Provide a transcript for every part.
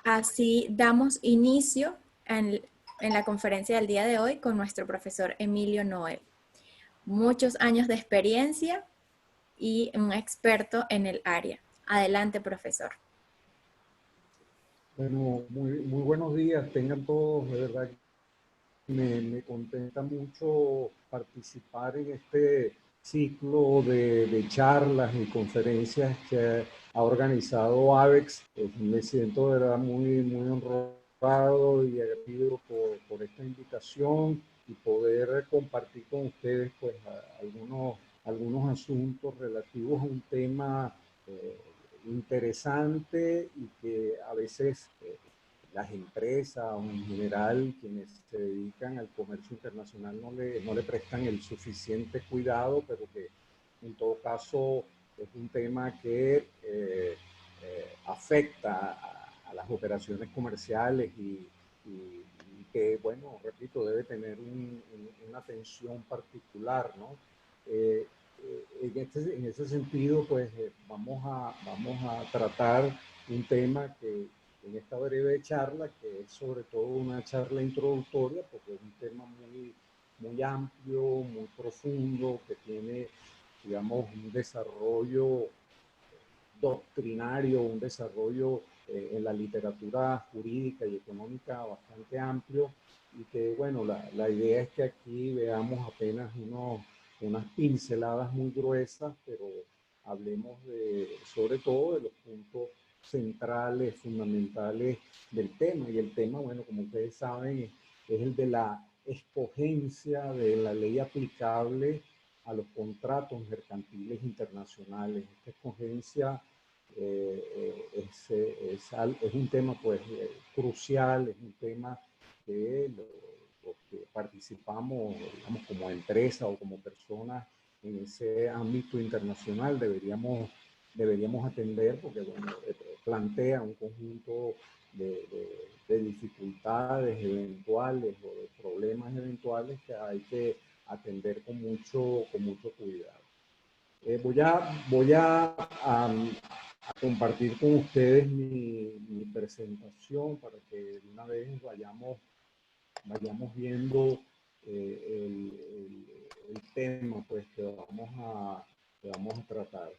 Así damos inicio en la conferencia del día de hoy con nuestro profesor Emilio Noel. Muchos años de experiencia y un experto en el área. Adelante, profesor. Bueno, muy buenos días, tengan todos, de verdad que me contenta mucho participar en este ciclo de charlas y conferencias que ha organizado ABEX. Me siento de verdad muy honrado y agradecido por esta invitación y poder compartir con ustedes pues algunos asuntos relativos a un tema interesante y que a veces las empresas o en general quienes se dedican al comercio internacional no le prestan el suficiente cuidado, pero que en todo caso es un tema que afecta a las operaciones comerciales y que, bueno, repito, debe tener una atención particular, ¿no? Eh, en ese sentido, pues vamos a tratar un tema que en esta breve charla, que es sobre todo una charla introductoria, porque es un tema muy amplio, muy profundo, que tiene, digamos, un desarrollo doctrinario, un desarrollo en la literatura jurídica y económica bastante amplio y que, bueno, la idea es que aquí veamos apenas unas pinceladas muy gruesas, pero hablemos sobre todo de los puntos centrales, fundamentales del tema. Y el tema, bueno, como ustedes saben, es el de la escogencia de la ley aplicable a los contratos mercantiles internacionales. Esta escogencia es un tema pues crucial, es un tema que los que participamos, digamos, como empresa o como personas en ese ámbito internacional deberíamos atender porque bueno, plantea un conjunto de dificultades eventuales o de problemas eventuales que hay que atender con mucho cuidado. Voy a compartir con ustedes mi presentación para que de una vez vayamos viendo el tema pues, que vamos a tratar.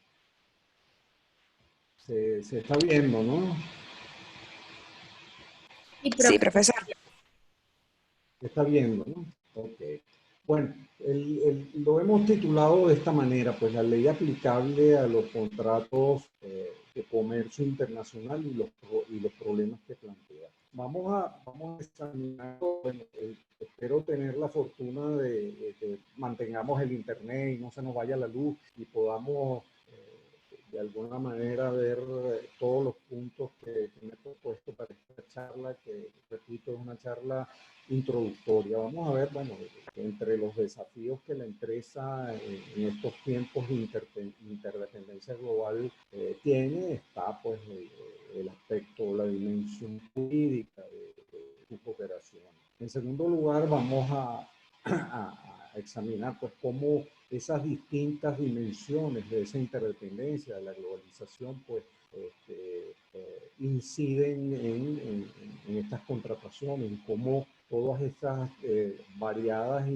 Se está viendo, ¿no? Sí, profesor. Se está viendo, ¿no? Ok. Bueno, lo hemos titulado de esta manera, pues la ley aplicable a los contratos de comercio internacional y los problemas que plantea. Vamos a examinar, bueno, espero tener la fortuna de que mantengamos el internet y no se nos vaya la luz y podamos de alguna manera ver todos los puntos que me he propuesto para esta charla, que repito, es una charla introductoria. Vamos a ver, bueno, entre los desafíos que la empresa en estos tiempos de interdependencia global tiene, está pues el aspecto, la dimensión jurídica de su cooperación. En segundo lugar, vamos a examinar pues cómo esas distintas dimensiones de esa interdependencia, de la globalización, pues inciden en estas contrataciones y cómo todas estas variadas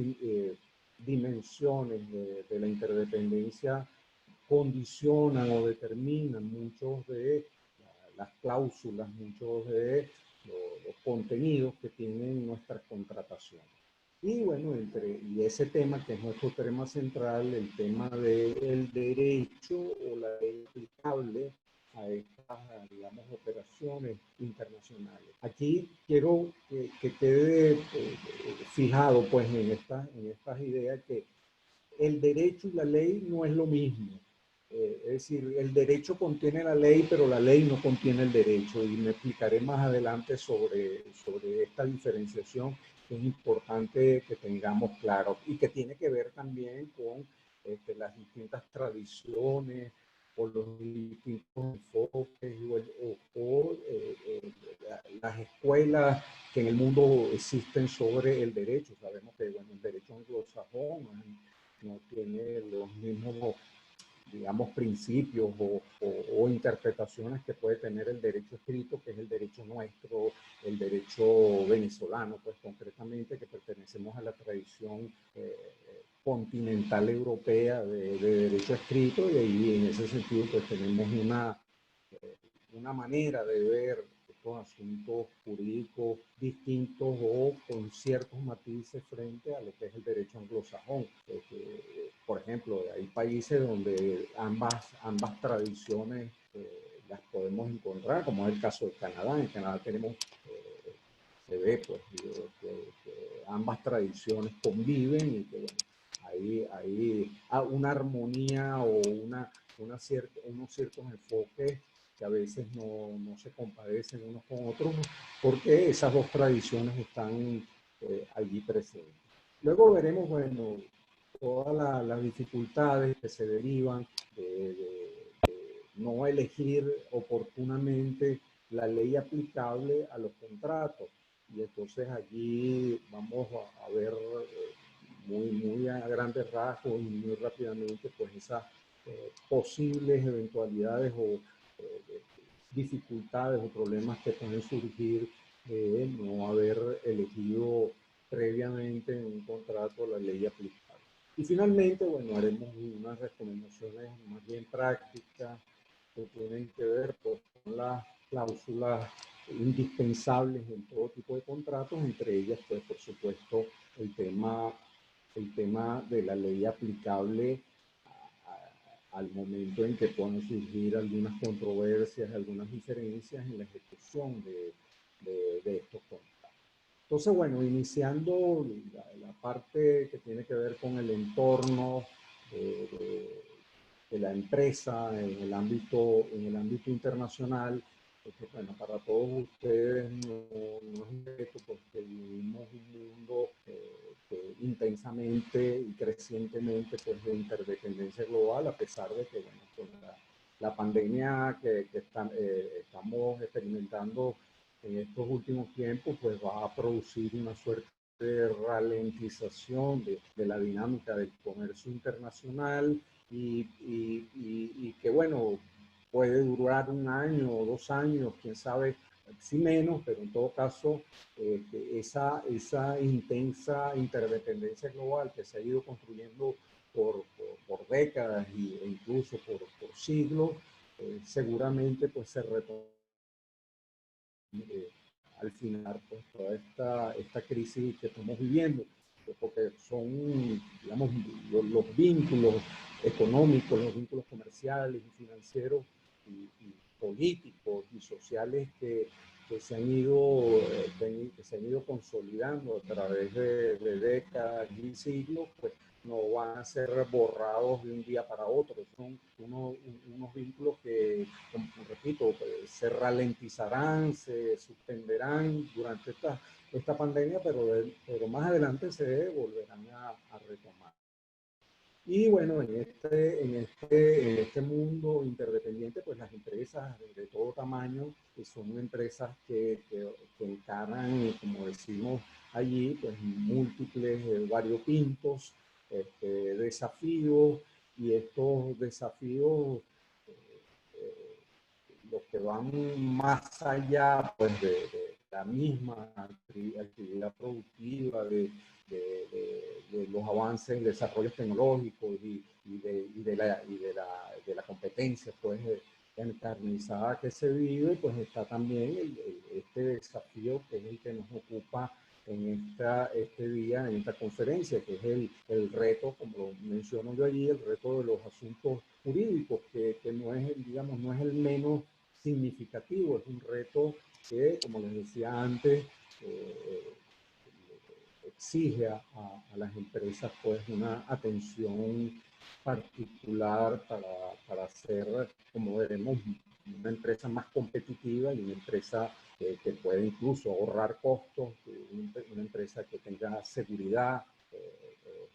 dimensiones de la interdependencia condicionan o determinan muchos de las cláusulas, muchos de los contenidos que tienen nuestras contrataciones. Y bueno, y ese tema que es nuestro tema central, el tema del derecho o la ley aplicable a estas, digamos, operaciones internacionales. Aquí quiero que quede fijado pues en estas ideas que el derecho y la ley no es lo mismo. Es decir, el derecho contiene la ley, pero la ley no contiene el derecho. Y me explicaré más adelante sobre esta diferenciación que es importante que tengamos claro y que tiene que ver también con las distintas tradiciones o los distintos enfoques las escuelas que en el mundo existen sobre el derecho. Sabemos que bueno, el derecho anglosajón no tiene los mismos, digamos, principios o interpretaciones que puede tener el derecho escrito, que es el derecho nuestro, el derecho venezolano, pues concretamente, que pertenecemos a la tradición continental europea de derecho escrito, y ahí en ese sentido pues tenemos una manera de ver estos asuntos jurídicos distintos o con ciertos matices frente a lo que es el derecho anglosajón. Por ejemplo, hay países donde ambas tradiciones las podemos encontrar, como es el caso de Canadá. En Canadá tenemos, se ve pues, que ambas tradiciones conviven y que bueno, hay una armonía o unos ciertos enfoques que a veces no se compadecen unos con otros, porque esas dos tradiciones están allí presentes. Luego veremos, bueno, todas las dificultades que se derivan de no elegir oportunamente la ley aplicable a los contratos. Y entonces allí vamos a ver muy a grandes rasgos y muy rápidamente pues esas posibles eventualidades o dificultades o problemas que pueden surgir de no haber elegido previamente en un contrato la ley aplicable. Y finalmente, bueno, haremos unas recomendaciones más bien prácticas que tienen que ver pues, con las cláusulas indispensables en todo tipo de contratos, entre ellas, pues, por supuesto, el tema de la ley aplicable al momento en que puedan surgir algunas controversias, algunas diferencias en la ejecución de estos contratos. Entonces, bueno, iniciando la parte que tiene que ver con el entorno de la empresa en el ámbito internacional, porque, bueno, para todos ustedes no es un secreto porque vivimos un mundo que intensamente y crecientemente pues, de interdependencia global, a pesar de que, bueno, con la pandemia que estamos experimentando en estos últimos tiempos, pues va a producir una suerte de ralentización de la dinámica del comercio internacional y que, bueno, puede durar un año o 2 años, quién sabe, sí menos, pero en todo caso, esa intensa interdependencia global que se ha ido construyendo por décadas e incluso por siglos, seguramente pues se retoma al final pues, toda esta crisis que estamos viviendo, porque son, digamos, los vínculos económicos, los vínculos comerciales y financieros y políticos y sociales que se han ido consolidando a través de décadas y siglos, pues no van a ser borrados de un día para otro. Son unos vínculos que, como repito, pues, se ralentizarán, se suspenderán durante esta pandemia, pero más adelante se volverán a retomar. Y bueno, en este mundo interdependiente, pues las empresas de todo tamaño son empresas que encaran, como decimos allí, pues múltiples, variopintos, desafíos, y estos desafíos, los que van más allá pues, de la misma actividad productiva, de los avances, desarrollos tecnológicos y de la competencia pues, encarnizada que se vive, pues está también este desafío que es el que nos ocupa en este día, en esta conferencia, que es el reto, como lo menciono yo allí, el reto de los asuntos jurídicos, que no es, digamos, no es el menos significativo, es un reto que, como les decía antes, exige a las empresas pues una atención particular para hacer, como veremos, una empresa más competitiva y una empresa que pueda incluso ahorrar costos, una empresa que tenga seguridad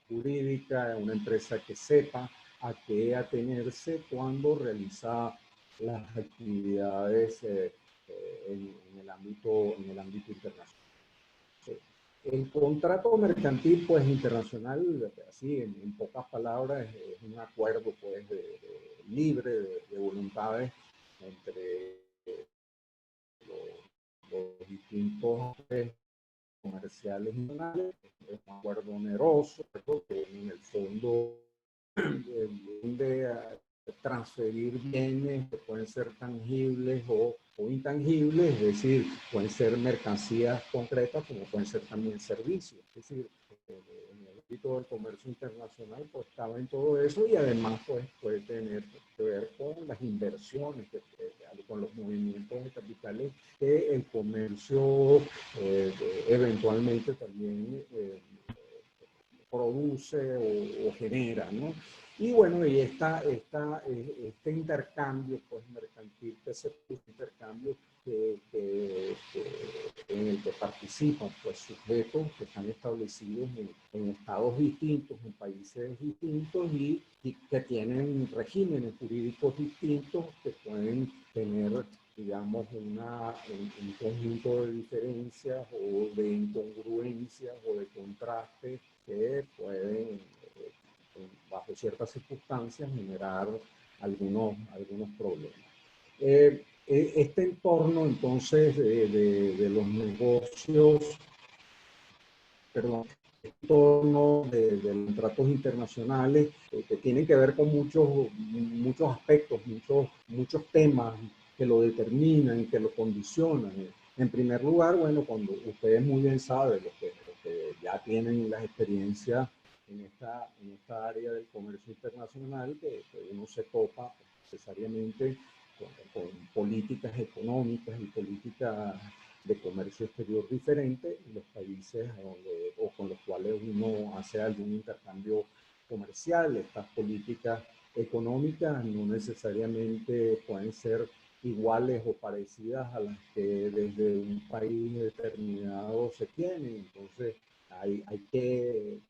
jurídica, una empresa que sepa a qué atenerse cuando realiza las actividades en el ámbito internacional. Sí. El contrato mercantil, pues, internacional, así, en pocas palabras, es un acuerdo, pues, libre de voluntades entre los distintos actores comerciales internacionales. Es un acuerdo oneroso, que en el fondo de transferir bienes que pueden ser tangibles o intangibles, es decir, pueden ser mercancías concretas como pueden ser también servicios. Es decir, en el ámbito del comercio internacional pues estaba en todo eso y además pues puede tener que ver con las inversiones, con los movimientos de capitales que el comercio eventualmente también produce o genera, ¿no? Y bueno, y este intercambio pues, mercantil, este intercambio en el que participan pues, sujetos que están establecidos en estados distintos, en países distintos y que tienen regímenes jurídicos distintos que pueden tener, digamos, un conjunto de diferencias o de incongruencias o de contrastes que pueden, bajo ciertas circunstancias, generar algunos problemas. Este entorno, entonces, de los negocios, perdón, entorno de los tratos internacionales, que tienen que ver con muchos aspectos, muchos temas que lo determinan, que lo condicionan. En primer lugar, bueno, cuando ustedes muy bien saben, los que ya tienen las experiencias en esta área del comercio internacional, que uno se topa necesariamente con políticas económicas y políticas de comercio exterior diferente en los países o con los cuales uno hace algún intercambio comercial. Estas políticas económicas no necesariamente pueden ser iguales o parecidas a las que desde un país determinado se tienen. Entonces hay que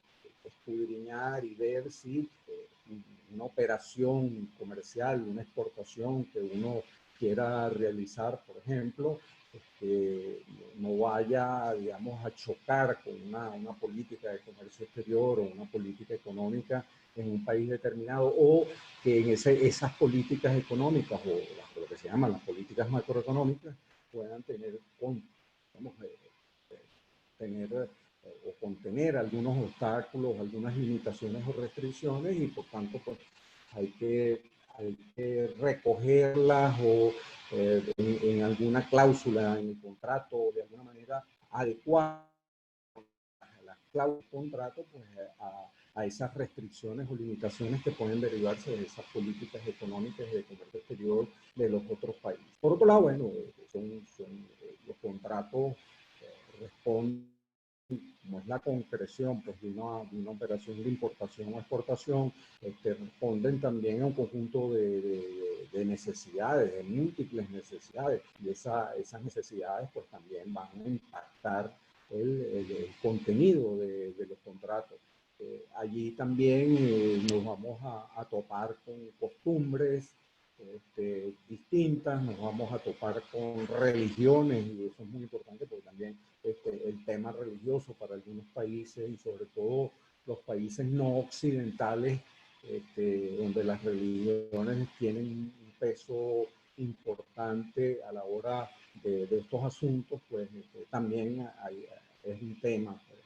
escudriñar y ver si una operación comercial, una exportación que uno quiera realizar, por ejemplo, no vaya, digamos, a chocar con una política de comercio exterior o una política económica en un país determinado, o que en esas políticas económicas o lo que se llaman las políticas macroeconómicas puedan tener, digamos, tener o contener algunos obstáculos, algunas limitaciones o restricciones y por tanto pues hay que recogerlas o en alguna cláusula en el contrato o de alguna manera adecuar las cláusulas del contrato pues, a esas restricciones o limitaciones que pueden derivarse de esas políticas económicas y de comercio exterior de los otros países. Por otro lado, bueno, los contratos responden, como es la concreción pues, de una operación de importación o exportación, responden también a un conjunto de necesidades, de múltiples necesidades, y esas necesidades pues, también van a impactar el contenido de los contratos. Allí también nos vamos a topar con costumbres distintas, nos vamos a topar con religiones, y eso es muy importante porque también el tema religioso para algunos países y sobre todo los países no occidentales, donde las religiones tienen un peso importante a la hora de estos asuntos, pues también es un tema, pues,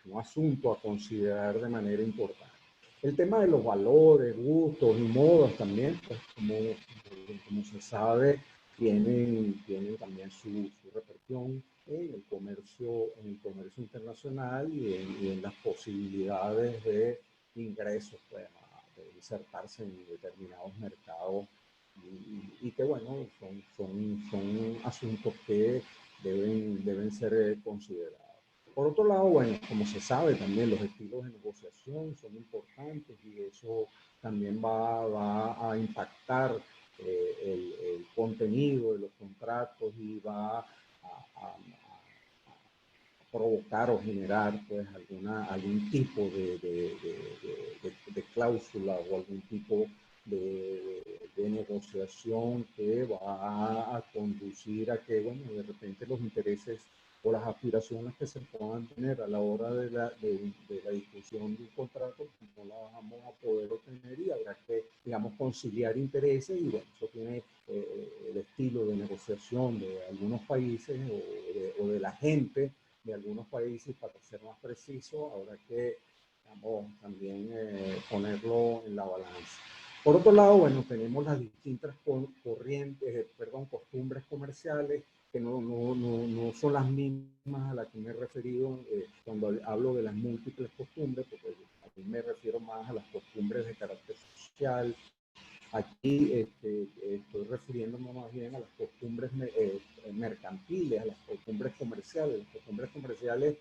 un asunto a considerar de manera importante. El tema de los valores, gustos y modas también, pues como se sabe, tienen también su repercusión en el comercio internacional y en las posibilidades de ingresos, pues, de insertarse en determinados mercados y que, bueno, son asuntos que deben ser considerados. Por otro lado, bueno, como se sabe también, los estilos de negociación son importantes y eso también va a impactar el contenido de los contratos y va a provocar o generar pues algún tipo de cláusula o algún tipo de negociación que va a conducir a que, bueno, de repente los intereses o las aspiraciones que se puedan tener a la hora de la discusión de un contrato, no las vamos a poder obtener y habrá que, digamos, conciliar intereses y bueno, eso tiene el estilo de negociación de algunos países o de la gente de algunos países, para ser más preciso, habrá que, digamos, también ponerlo en la balanza. Por otro lado, bueno, tenemos las distintas corrientes, perdón, costumbres comerciales que no son las mismas a las que me he referido cuando hablo de las múltiples costumbres, porque aquí me refiero más a las costumbres de carácter social. Aquí estoy refiriéndome más bien a las costumbres mercantiles, a las costumbres comerciales. Las costumbres comerciales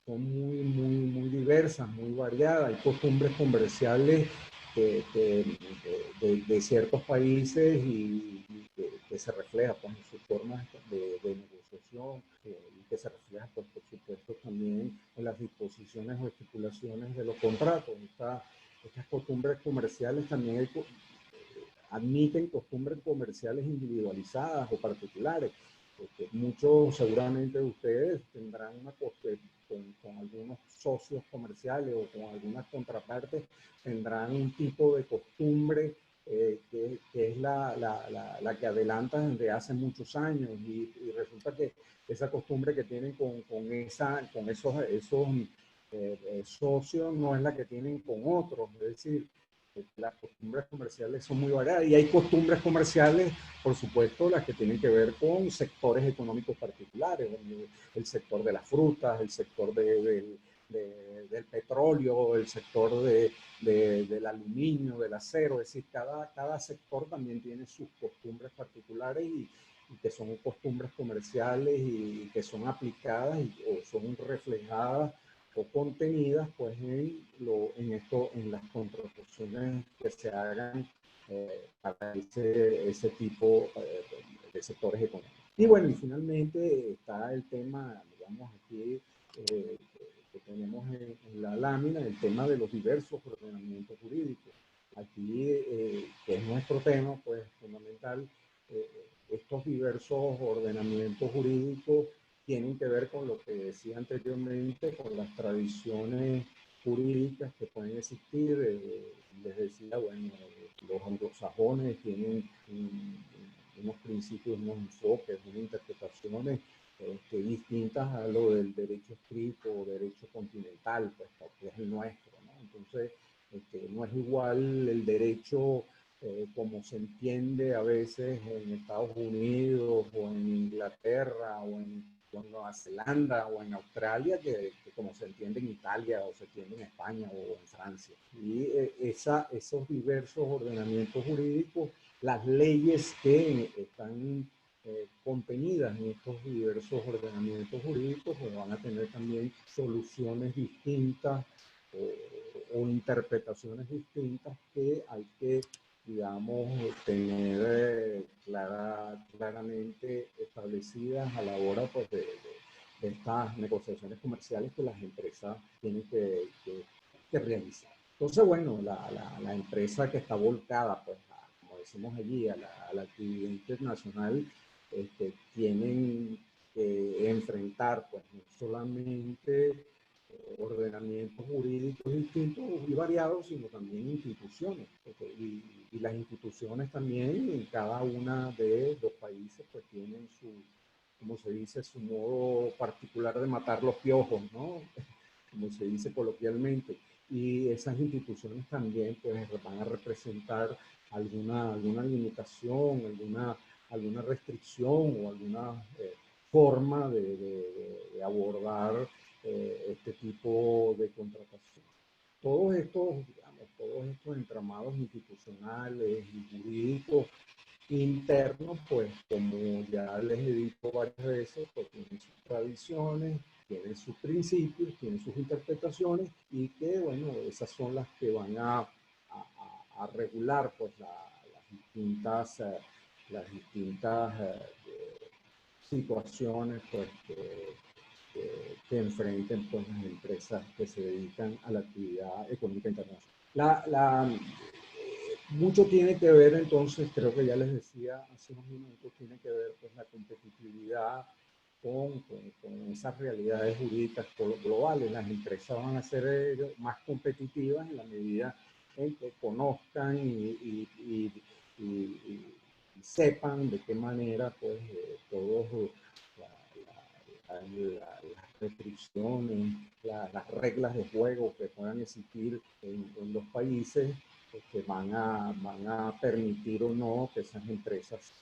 son muy diversas, muy variadas. Hay costumbres comerciales de ciertos países y que se refleja pues, en sus formas de negociación y que se refleja, pues, por supuesto, también en las disposiciones o estipulaciones de los contratos. Estas costumbres comerciales también admiten costumbres comerciales individualizadas o particulares. Porque muchos seguramente de ustedes tendrán una con algunos socios comerciales o con algunas contrapartes, tendrán un tipo de costumbre que es la que adelantan desde hace muchos años y resulta que esa costumbre que tienen con esos socios no es la que tienen con otros, es decir, las costumbres comerciales son muy variadas y hay costumbres comerciales, por supuesto, las que tienen que ver con sectores económicos particulares, el sector de las frutas, el sector del petróleo, el sector del aluminio, del acero, es decir, cada sector también tiene sus costumbres particulares y que son costumbres comerciales y que son aplicadas o son reflejadas o contenidas pues en las contrataciones que se hagan para ese tipo de sectores económicos. Y bueno, y finalmente está el tema, digamos aquí, que tenemos en la lámina, el tema de los diversos ordenamientos jurídicos. Aquí, que es nuestro tema, pues fundamental, estos diversos ordenamientos jurídicos tienen que ver con lo que decía anteriormente, con las tradiciones jurídicas que pueden existir. Les decía, bueno, los anglosajones tienen unos principios, unos enfoques, unas interpretaciones distintas a lo del derecho escrito o derecho continental, pues, que es el nuestro, ¿no? Entonces, no es igual el derecho como se entiende a veces en Estados Unidos o en Inglaterra o en Nueva Zelanda o en Australia que como se entiende en Italia o se entiende en España o en Francia. Y esos diversos ordenamientos jurídicos, las leyes que están contenidas en estos diversos ordenamientos jurídicos pues van a tener también soluciones distintas o interpretaciones distintas que hay que, digamos, tener claramente establecidas a la hora pues, de estas negociaciones comerciales que las empresas tienen que realizar. Entonces, bueno, la empresa que está volcada, pues, como decimos allí, a la actividad internacional, tienen que enfrentar, pues, no solamente ordenamientos jurídicos distintos y variados, sino también instituciones. Y las instituciones también en cada una de los países pues tienen su, como se dice, su modo particular de matar los piojos, ¿no? Como se dice coloquialmente. Y esas instituciones también pues van a representar alguna limitación, alguna restricción o alguna forma de abordar este tipo de contratación. Todos estos entramados institucionales y jurídicos internos, pues como ya les he dicho varias veces, pues tienen sus tradiciones, tienen sus principios, tienen sus interpretaciones y que, bueno, esas son las que van a regular pues las distintas situaciones pues, que enfrenten pues, las empresas que se dedican a la actividad económica internacional. Mucho tiene que ver entonces, creo que ya les decía hace unos minutos, tiene que ver pues la competitividad con esas realidades jurídicas globales. Las empresas van a ser más competitivas en la medida en que conozcan y sepan de qué manera pues todos las restricciones, las reglas de juego que puedan existir en los países que van a permitir o no que esas empresas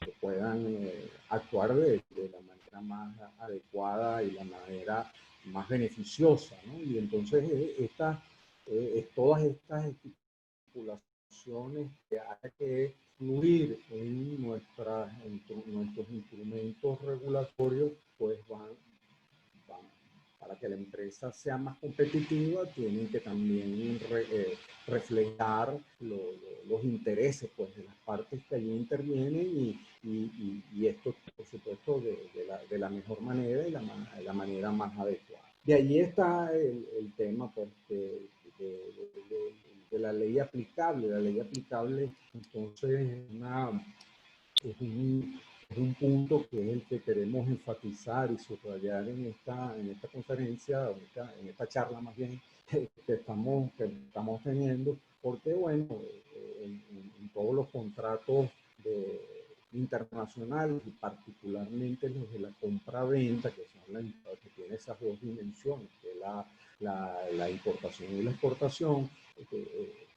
que puedan actuar de la manera más adecuada y la manera más beneficiosa, ¿no? Y entonces todas estas estipulaciones que hay que incluir en nuestros instrumentos regulatorios, pues para que la empresa sea más competitiva, tienen que también reflejar los intereses pues, de las partes que allí intervienen y esto, por supuesto, de la mejor manera y la manera más adecuada. De allí está el tema pues, de la ley aplicable. La ley aplicable, entonces, es un punto que es el que queremos enfatizar y subrayar en esta conferencia, en esta charla más bien, que estamos teniendo, porque bueno, en todos los contratos internacionales y particularmente los de la compra-venta, que tiene esas dos dimensiones, que es la importación y la exportación,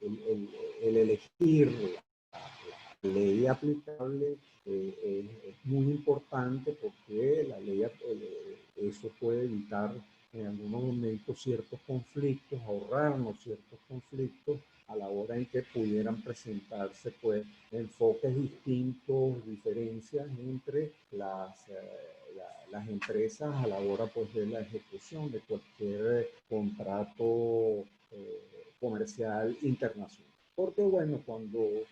el elegir ley aplicable es muy importante porque la ley, eso puede evitar en algunos momentos ciertos conflictos, ahorrarnos ciertos conflictos a la hora en que pudieran presentarse pues enfoques distintos, diferencias entre las empresas a la hora pues de la ejecución de cualquier contrato comercial internacional. Porque bueno, cuando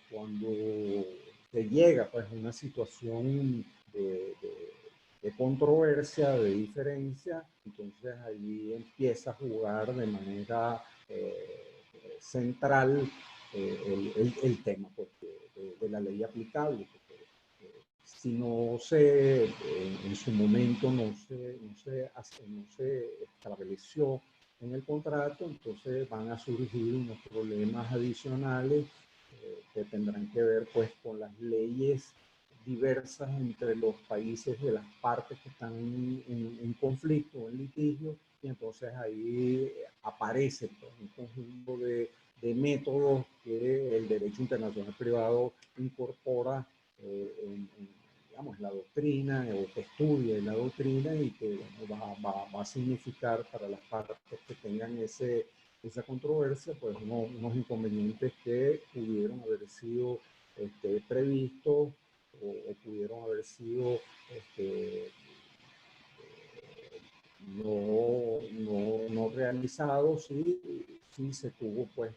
se llega pues a una situación de controversia, de diferencia, entonces allí empieza a jugar de manera central el tema pues, de la ley aplicable. Porque, si no se, en su momento no se estableció en el contrato, entonces van a surgir unos problemas adicionales que tendrán que ver pues con las leyes diversas entre los países de las partes que están en conflicto o en litigio, y entonces ahí aparece pues, un conjunto de métodos que el derecho internacional privado incorpora digamos, la doctrina o que estudia la doctrina y que bueno, va a significar para las partes que tengan esa controversia, pues unos inconvenientes que pudieron haber sido previstos o pudieron haber sido no realizados si se tuvo pues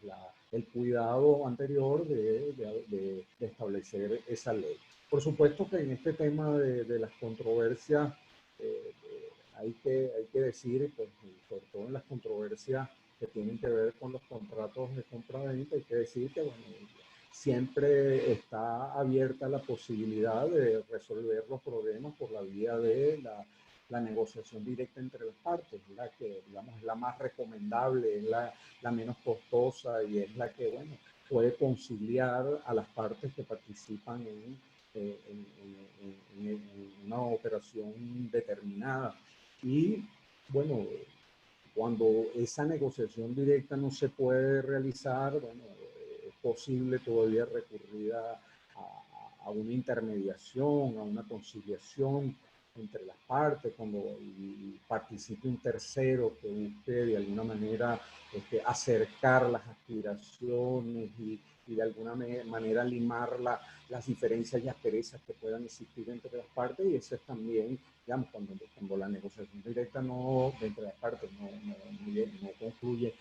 el cuidado anterior de establecer esa ley. Por supuesto que en este tema de las controversias hay que decir, pues, sobre todo en las controversias que tienen que ver con los contratos de compra-venta, hay que decir que bueno, siempre está abierta la posibilidad de resolver los problemas por la vía de la negociación directa entre las partes, la que, digamos, es la más recomendable, es la menos costosa y es la que, bueno, puede conciliar a las partes que participan en una operación determinada. Y, bueno, cuando esa negociación directa no se puede realizar, bueno, es posible todavía recurrir a una intermediación, a una conciliación entre las partes, cuando participe un tercero que busque de alguna manera acercar las aspiraciones y de alguna manera limar las diferencias y asperezas que puedan existir entre las partes, y eso es también, digamos, cuando la negociación directa entre las partes no concluye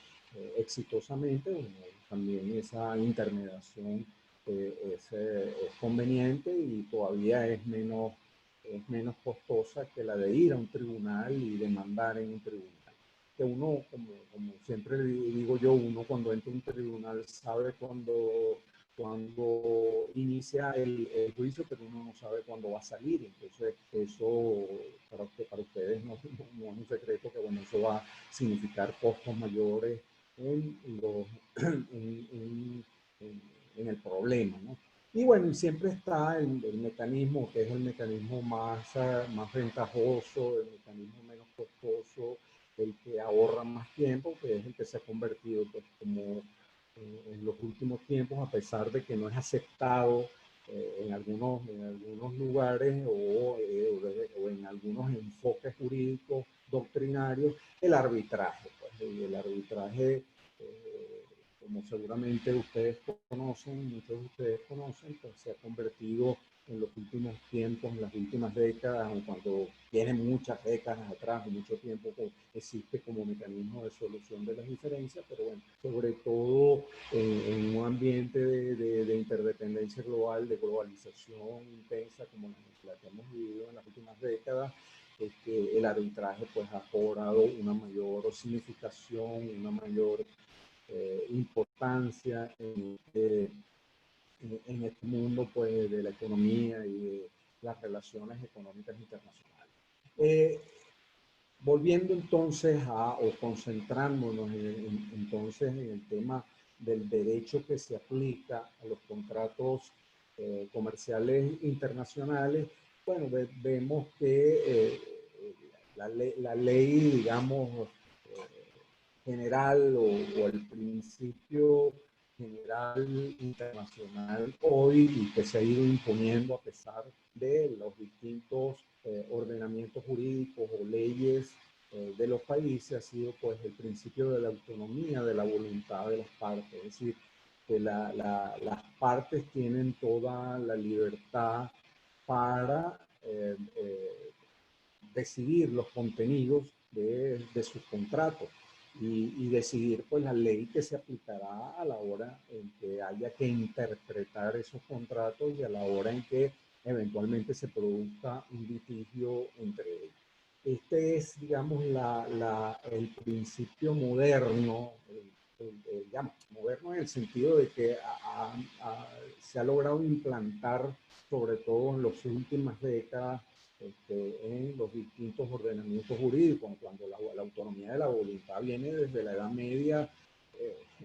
exitosamente, bueno, también esa intermediación es conveniente y todavía es menos costosa que la de ir a un tribunal y demandar en un tribunal. Que uno, como siempre digo yo, uno cuando entra a un tribunal sabe cuando inicia el juicio, pero uno no sabe cuándo va a salir. Entonces, eso un secreto que, bueno, eso va a significar costos mayores en, los, en el problema, ¿no? Y bueno, siempre está el mecanismo que es el mecanismo más, más ventajoso, el mecanismo menos costoso, el que ahorra más tiempo, que es el que se ha convertido, pues, como en los últimos tiempos, a pesar de que no es aceptado en algunos lugares o en algunos enfoques jurídicos doctrinarios, el arbitraje. Pues, y el arbitraje, como seguramente ustedes conocen, muchos de ustedes conocen, pues se ha convertido en los últimos tiempos, en las últimas décadas, o cuando tiene muchas décadas atrás, o mucho tiempo que existe como mecanismo de solución de las diferencias, pero bueno, sobre todo en un ambiente de interdependencia global, de globalización intensa como la que hemos vivido en las últimas décadas, el arbitraje pues ha cobrado una mayor significación, una mayor importancia en este mundo pues, de la economía y de las relaciones económicas internacionales. Volviendo entonces o concentrándonos entonces en el tema del derecho que se aplica a los contratos comerciales internacionales, bueno, vemos que la ley, digamos, general o el principio general internacional hoy y que se ha ido imponiendo a pesar de los distintos ordenamientos jurídicos o leyes de los países ha sido pues el principio de la autonomía de la voluntad de las partes, es decir, que las partes tienen toda la libertad para decidir los contenidos de sus contratos y decidir pues la ley que se aplicará a la hora en que haya que interpretar esos contratos y a la hora en que eventualmente se produzca un litigio entre ellos. Este es, digamos, el principio moderno, digamos, moderno en el sentido de que se ha logrado implantar, sobre todo en las últimas décadas, en los distintos ordenamientos jurídicos, cuando la autonomía de la voluntad viene desde la Edad Media,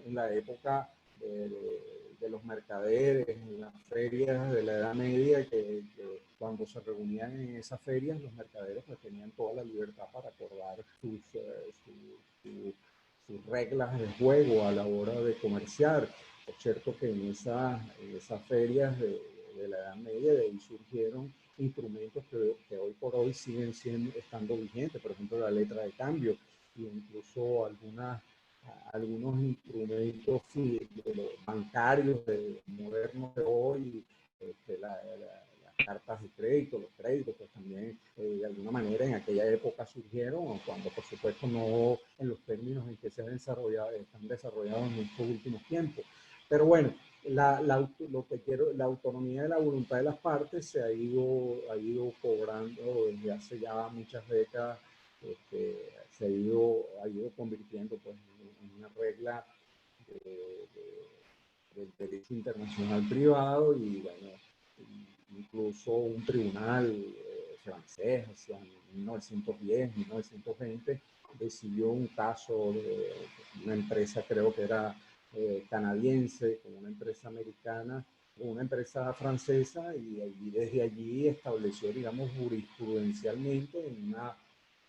en la época de los mercaderes, en las ferias de la Edad Media, que cuando se reunían en esas ferias, los mercaderes pues, tenían toda la libertad para acordar sus reglas de juego a la hora de comerciar. Es cierto que en esas ferias de la Edad Media de ahí surgieron instrumentos que hoy por hoy siguen estando vigentes, por ejemplo la letra de cambio e incluso algunos instrumentos bancarios modernos de hoy, las cartas de crédito, los créditos, pues también de alguna manera en aquella época surgieron, cuando por supuesto no en los términos en que se han desarrollado, están desarrollados en estos últimos tiempos. Pero bueno, la autonomía de la voluntad de las partes se ha ido cobrando desde hace ya muchas décadas, se ha ido convirtiendo pues, en una regla del derecho internacional privado y bueno, incluso un tribunal francés hacia 1910, 1920 decidió un caso de una empresa, creo que era canadiense, con una empresa americana, con una empresa francesa, y desde allí estableció, digamos, jurisprudencialmente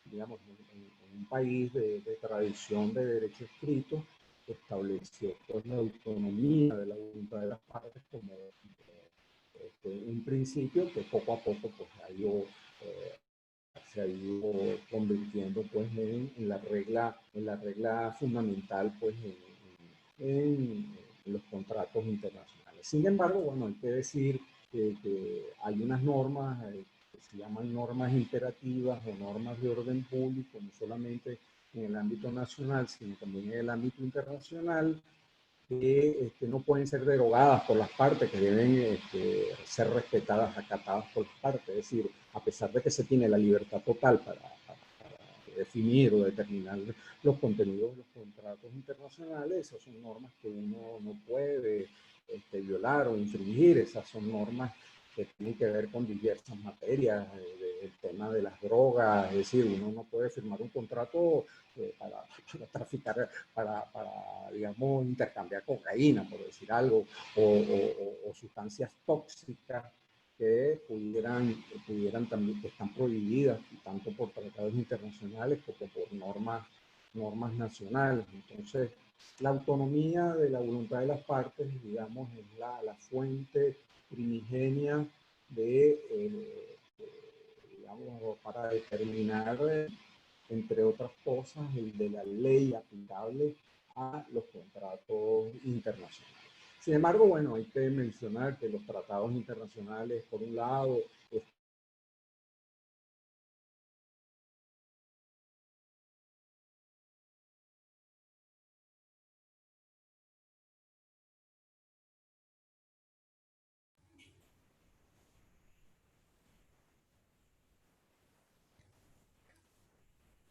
digamos, en un país de tradición de derecho escrito, estableció pues, la autonomía de la voluntad de las partes como un principio que poco a poco pues, se ha ido convirtiendo pues, en la regla fundamental pues, en los contratos internacionales. Sin embargo, bueno, hay que decir que hay unas normas que se llaman normas imperativas o normas de orden público, no solamente en el ámbito nacional, sino también en el ámbito internacional, que no pueden ser derogadas por las partes, que deben ser respetadas, acatadas por las partes. Es decir, a pesar de que se tiene la libertad total para definir o determinar los contenidos de los contratos internacionales, esas son normas que uno no puede violar o infringir, esas son normas que tienen que ver con diversas materias, el tema de las drogas, es decir, uno no puede firmar un contrato para traficar, digamos, intercambiar cocaína, por decir algo, o sustancias tóxicas que pudieran también, que están prohibidas tanto por tratados internacionales como por normas nacionales. Entonces, la autonomía de la voluntad de las partes, digamos, es la fuente primigenia digamos, para determinar, entre otras cosas, el de la ley aplicable a los contratos internacionales. Sin embargo, bueno, hay que mencionar que los tratados internacionales, por un lado,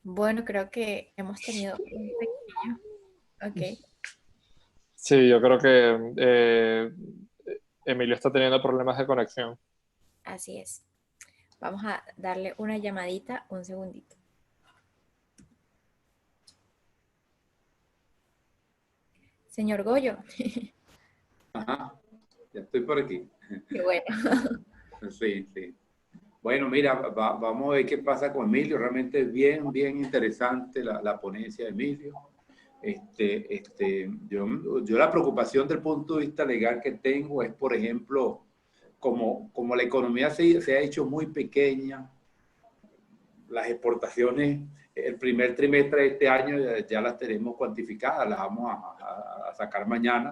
Bueno, creo que hemos tenido un pequeño. Ok, Sí, yo creo que Emilio está teniendo problemas de conexión. así es. Vamos a darle una llamadita, un segundito. Señor Goyo. Ajá, ya estoy por aquí. Qué bueno. Sí, sí. Bueno, mira, vamos a ver qué pasa con Emilio. Realmente es bien, bien interesante la ponencia de Emilio. Yo la preocupación del punto de vista legal que tengo es, por ejemplo, como la economía se ha hecho muy pequeña, las exportaciones, el primer trimestre de este año ya las tenemos cuantificadas, las vamos a sacar mañana.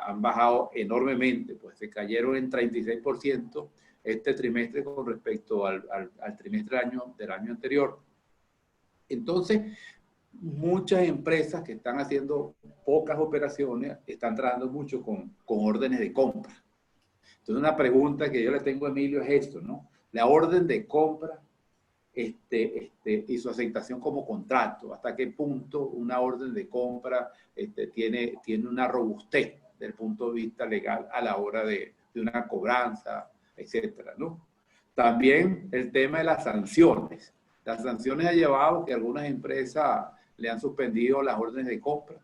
Han bajado enormemente, pues se cayeron en 36% este trimestre con respecto al trimestre del año anterior. Entonces, muchas empresas que están haciendo pocas operaciones están trabajando mucho con órdenes de compra. Entonces, una pregunta que yo le tengo a Emilio es esto, ¿no? La orden de compra y su aceptación como contrato, hasta qué punto una orden de compra tiene una robustez desde el punto de vista legal a la hora de una cobranza, etcétera, ¿no? También el tema de las sanciones. Las sanciones han llevado que algunas empresas le han suspendido las órdenes de compra,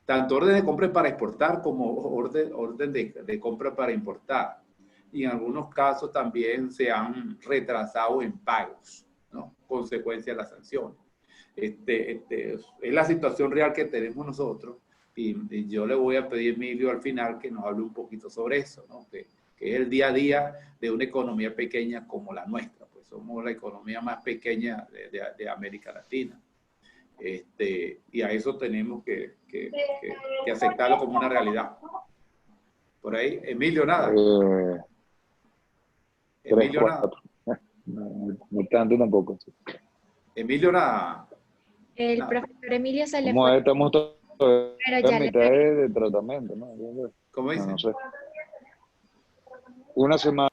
tanto orden de compra para exportar como orden de compra para importar. Y en algunos casos también se han retrasado en pagos, ¿no? Consecuencia de las sanciones. Es la situación real que tenemos nosotros y yo le voy a pedir a Emilio al final que nos hable un poquito sobre eso, ¿no? Que es el día a día de una economía pequeña como la nuestra, pues somos la economía más pequeña de América Latina. Y a eso tenemos que aceptarlo como una realidad. Por ahí, Emilio, nada. Emilio, nada. No tanto tampoco. Emilio, nada. El Nada. profesor Emilio se le Como fue, estamos todos pero en ya mitad de tratamiento, ¿no? ¿Cómo dice? No sé. Una semana.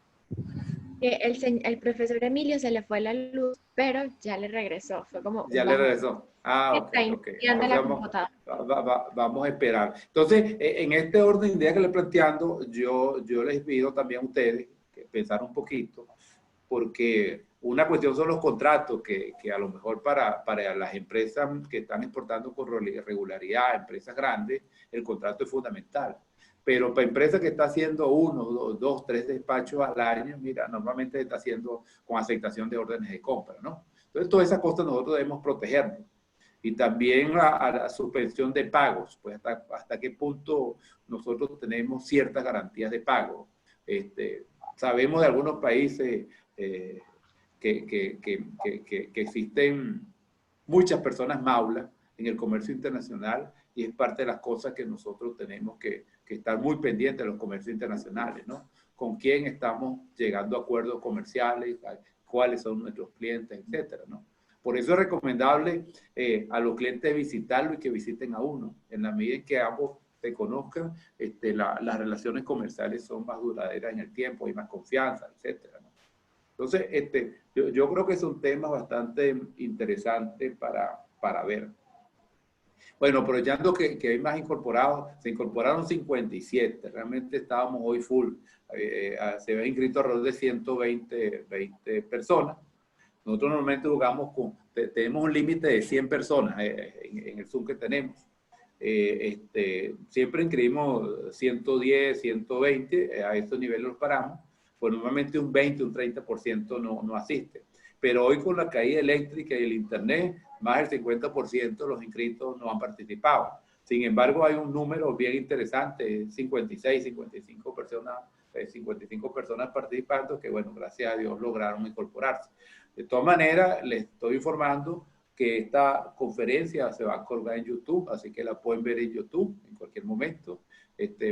el profesor Emilio se le fue la luz, pero ya le regresó. Fue como Ya le regresó. Ah, ok, está ok. iniciando la computadora. Vamos a esperar. Entonces, en este orden de ideas que le planteando, yo les pido también a ustedes que pensar un poquito, porque una cuestión son los contratos, que a lo mejor para las empresas que están exportando con regularidad, empresas grandes, el contrato es fundamental. Pero para empresas que está haciendo uno, dos, tres despachos al año, mira, normalmente se está haciendo con aceptación de órdenes de compra, ¿no? Entonces, todas esas cosas nosotros debemos protegernos. Y también a la suspensión de pagos, pues hasta qué punto nosotros tenemos ciertas garantías de pago. Sabemos de algunos países que existen muchas personas maulas en el comercio internacional y es parte de las cosas que nosotros tenemos que estar muy pendientes de los comercios internacionales, ¿no? Con quién estamos llegando a acuerdos comerciales, cuáles son nuestros clientes, etcétera, ¿no? Por eso es recomendable a los clientes visitarlo y que visiten a uno. En la medida en que ambos te conozcan, las relaciones comerciales son más duraderas en el tiempo, hay más confianza, etcétera, ¿no? Entonces, yo creo que es un tema bastante interesante para ver. Bueno, aprovechando que hay más incorporados, se incorporaron 57, realmente estábamos hoy full, se había inscrito alrededor de 120 personas. Nosotros normalmente jugamos tenemos un límite de 100 personas en el Zoom que tenemos. Siempre inscribimos 110, 120, a estos niveles los paramos, pues normalmente un 20, un 30% no asiste. Pero hoy con la caída eléctrica y el internet, más del 50% de los inscritos no han participado. Sin embargo, hay un número bien interesante, 56, 55 personas participando que, bueno, gracias a Dios lograron incorporarse. De todas maneras, les estoy informando que esta conferencia se va a colgar en YouTube, así que la pueden ver en YouTube en cualquier momento.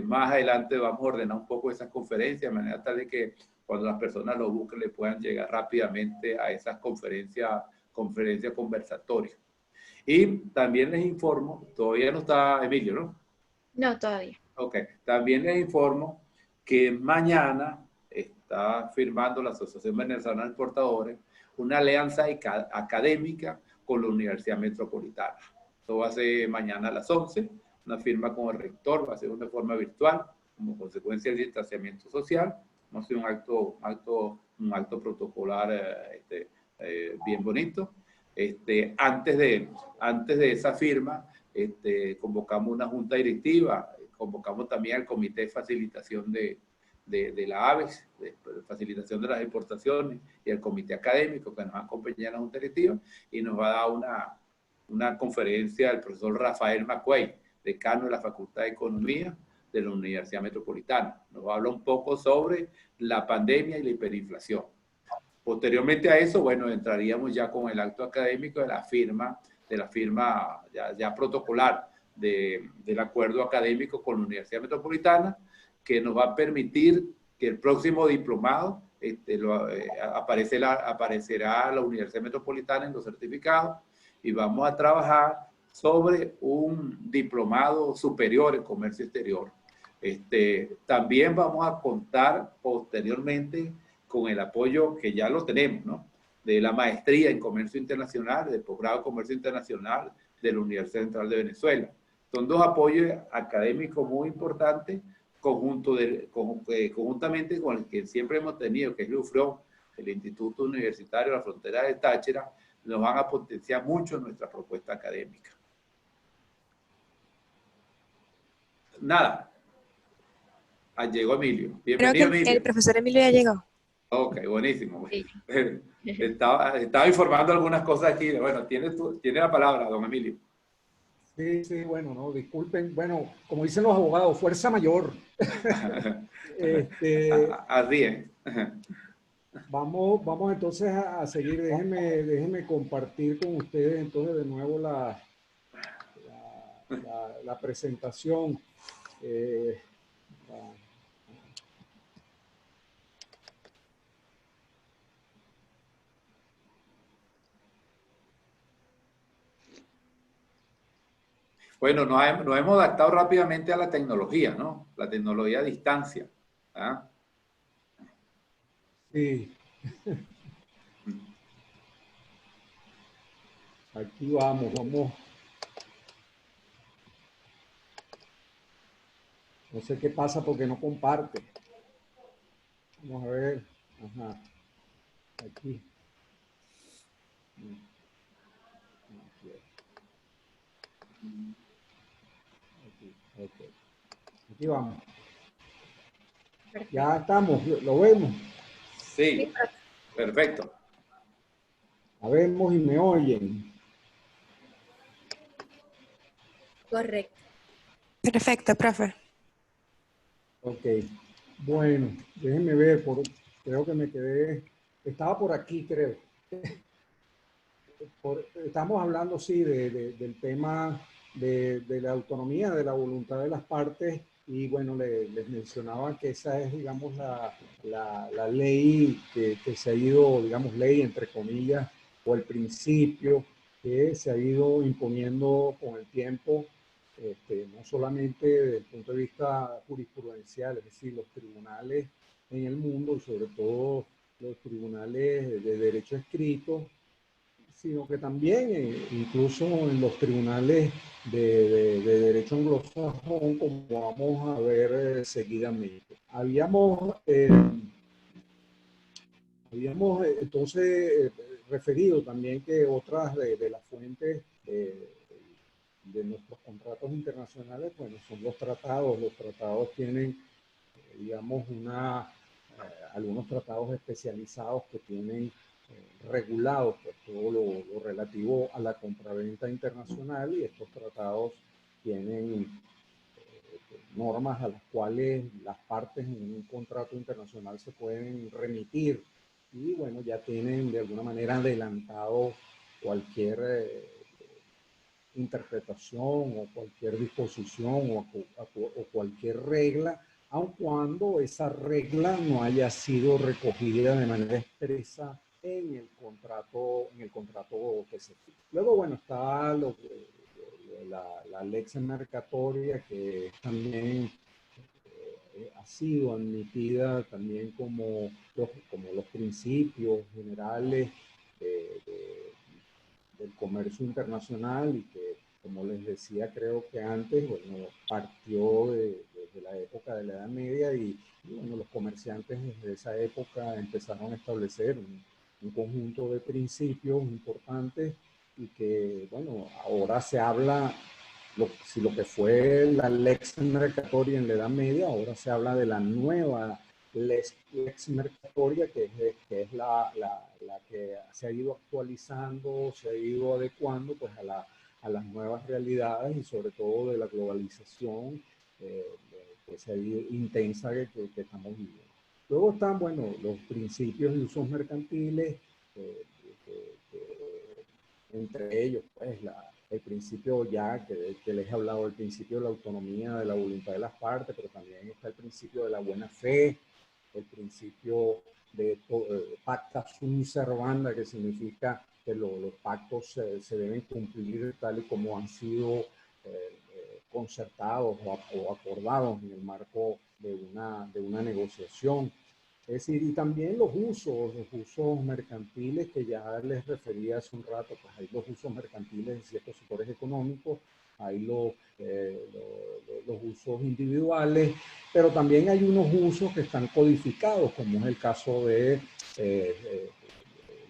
Más adelante vamos a ordenar un poco esas conferencias, de manera tal de que cuando las personas lo busquen le puedan llegar rápidamente a esas conferencias conversatorias. Y también les informo, todavía no está Emilio, ¿no? No, todavía. Ok, también les informo que mañana está firmando la Asociación Venezolana de Exportadores una alianza académica con la Universidad Metropolitana. Esto va a ser mañana a las 11, una firma con el rector, va a ser de forma virtual, como consecuencia del distanciamiento social. Va a ser un acto protocolar bien bonito. Antes de esa firma, convocamos una junta directiva, convocamos también al comité de facilitación de la AVEX, de facilitación de las exportaciones, y el comité académico que nos va a acompañar en la junta directiva, y nos va a dar una conferencia el profesor Rafael Macuey, decano de la Facultad de Economía de la Universidad Metropolitana. Nos va a hablar un poco sobre la pandemia y la hiperinflación. Posteriormente a eso, bueno, entraríamos ya con el acto académico de la firma ya protocolar del acuerdo académico con la Universidad Metropolitana, que nos va a permitir que el próximo diplomado aparecerá la Universidad Metropolitana en los certificados, y vamos a trabajar sobre un diplomado superior en comercio exterior. También vamos a contar posteriormente con el apoyo que ya lo tenemos, ¿no? De la maestría en comercio internacional, del posgrado en comercio internacional de la Universidad Central de Venezuela. Son dos apoyos académicos muy importantes, conjuntamente con el que siempre hemos tenido, que es el UFRO, el Instituto Universitario de la Frontera de Táchira. Nos van a potenciar mucho nuestra propuesta académica. Nada. Llegó Emilio. Bienvenido, Emilio. El profesor Emilio ya llegó. Ok, buenísimo. Sí. Estaba informando algunas cosas aquí. Bueno, tiene la palabra, don Emilio. Sí, bueno, no, disculpen. Bueno, como dicen los abogados, fuerza mayor. Así es. Vamos entonces a seguir. Déjenme compartir con ustedes entonces de nuevo la presentación. Bueno, nos hemos adaptado rápidamente a la tecnología, ¿no? La tecnología a distancia. ¿Ah? Sí. Aquí vamos. No sé qué pasa porque no comparte. Vamos a ver. Ajá. Aquí. Aquí vamos. Perfecto. Ya estamos, lo vemos. Sí, perfecto. La vemos y me oyen. Correcto. Perfecto, profe. Ok. Bueno, déjenme ver, creo que me quedé, estaba por aquí, creo. Estamos hablando, sí, del tema de la autonomía, de la voluntad de las partes, y bueno, les mencionaba que esa es, digamos, la ley que se ha ido, digamos, ley entre comillas, o el principio que se ha ido imponiendo con el tiempo, no solamente desde el punto de vista jurisprudencial, es decir, los tribunales en el mundo, y sobre todo los tribunales de derecho escrito, sino que también incluso en los tribunales de derecho anglosajón, como vamos a ver seguidamente. Habíamos entonces referido también que otras de las fuentes de nuestros contratos internacionales, bueno, son los tratados. Los tratados tienen, digamos, algunos tratados especializados que tienen regulados pues, todo lo relativo a la compraventa internacional, y estos tratados tienen normas a las cuales las partes en un contrato internacional se pueden remitir, y bueno, ya tienen de alguna manera adelantado cualquier interpretación o cualquier disposición o cualquier regla, aun cuando esa regla no haya sido recogida de manera expresa en el contrato que se firma. Luego, bueno, está la lex mercatoria, que también ha sido admitida también como los principios generales del comercio internacional, y que, como les decía, creo que antes, bueno, partió desde la época de la Edad Media, y bueno, los comerciantes desde esa época empezaron a establecer un conjunto de principios importantes, y que, bueno, ahora se habla, si lo que fue la lex mercatoria en la Edad Media, ahora se habla de la nueva lex mercatoria, que es la que se ha ido actualizando, se ha ido adecuando pues a las nuevas realidades, y sobre todo de la globalización que se ha ido intensa que estamos viviendo. Luego están, bueno, los principios de usos mercantiles, entre ellos pues el principio ya que les he hablado, el principio de la autonomía de la voluntad de las partes, pero también está el principio de la buena fe, el principio de pacta sunt servanda, que significa que los pactos se deben cumplir tal y como han sido concertados o acordados en el marco de una negociación. Es decir, y también los usos mercantiles que ya les refería hace un rato. Pues hay los usos mercantiles en ciertos sectores económicos, hay los usos individuales, pero también hay unos usos que están codificados, como es el caso de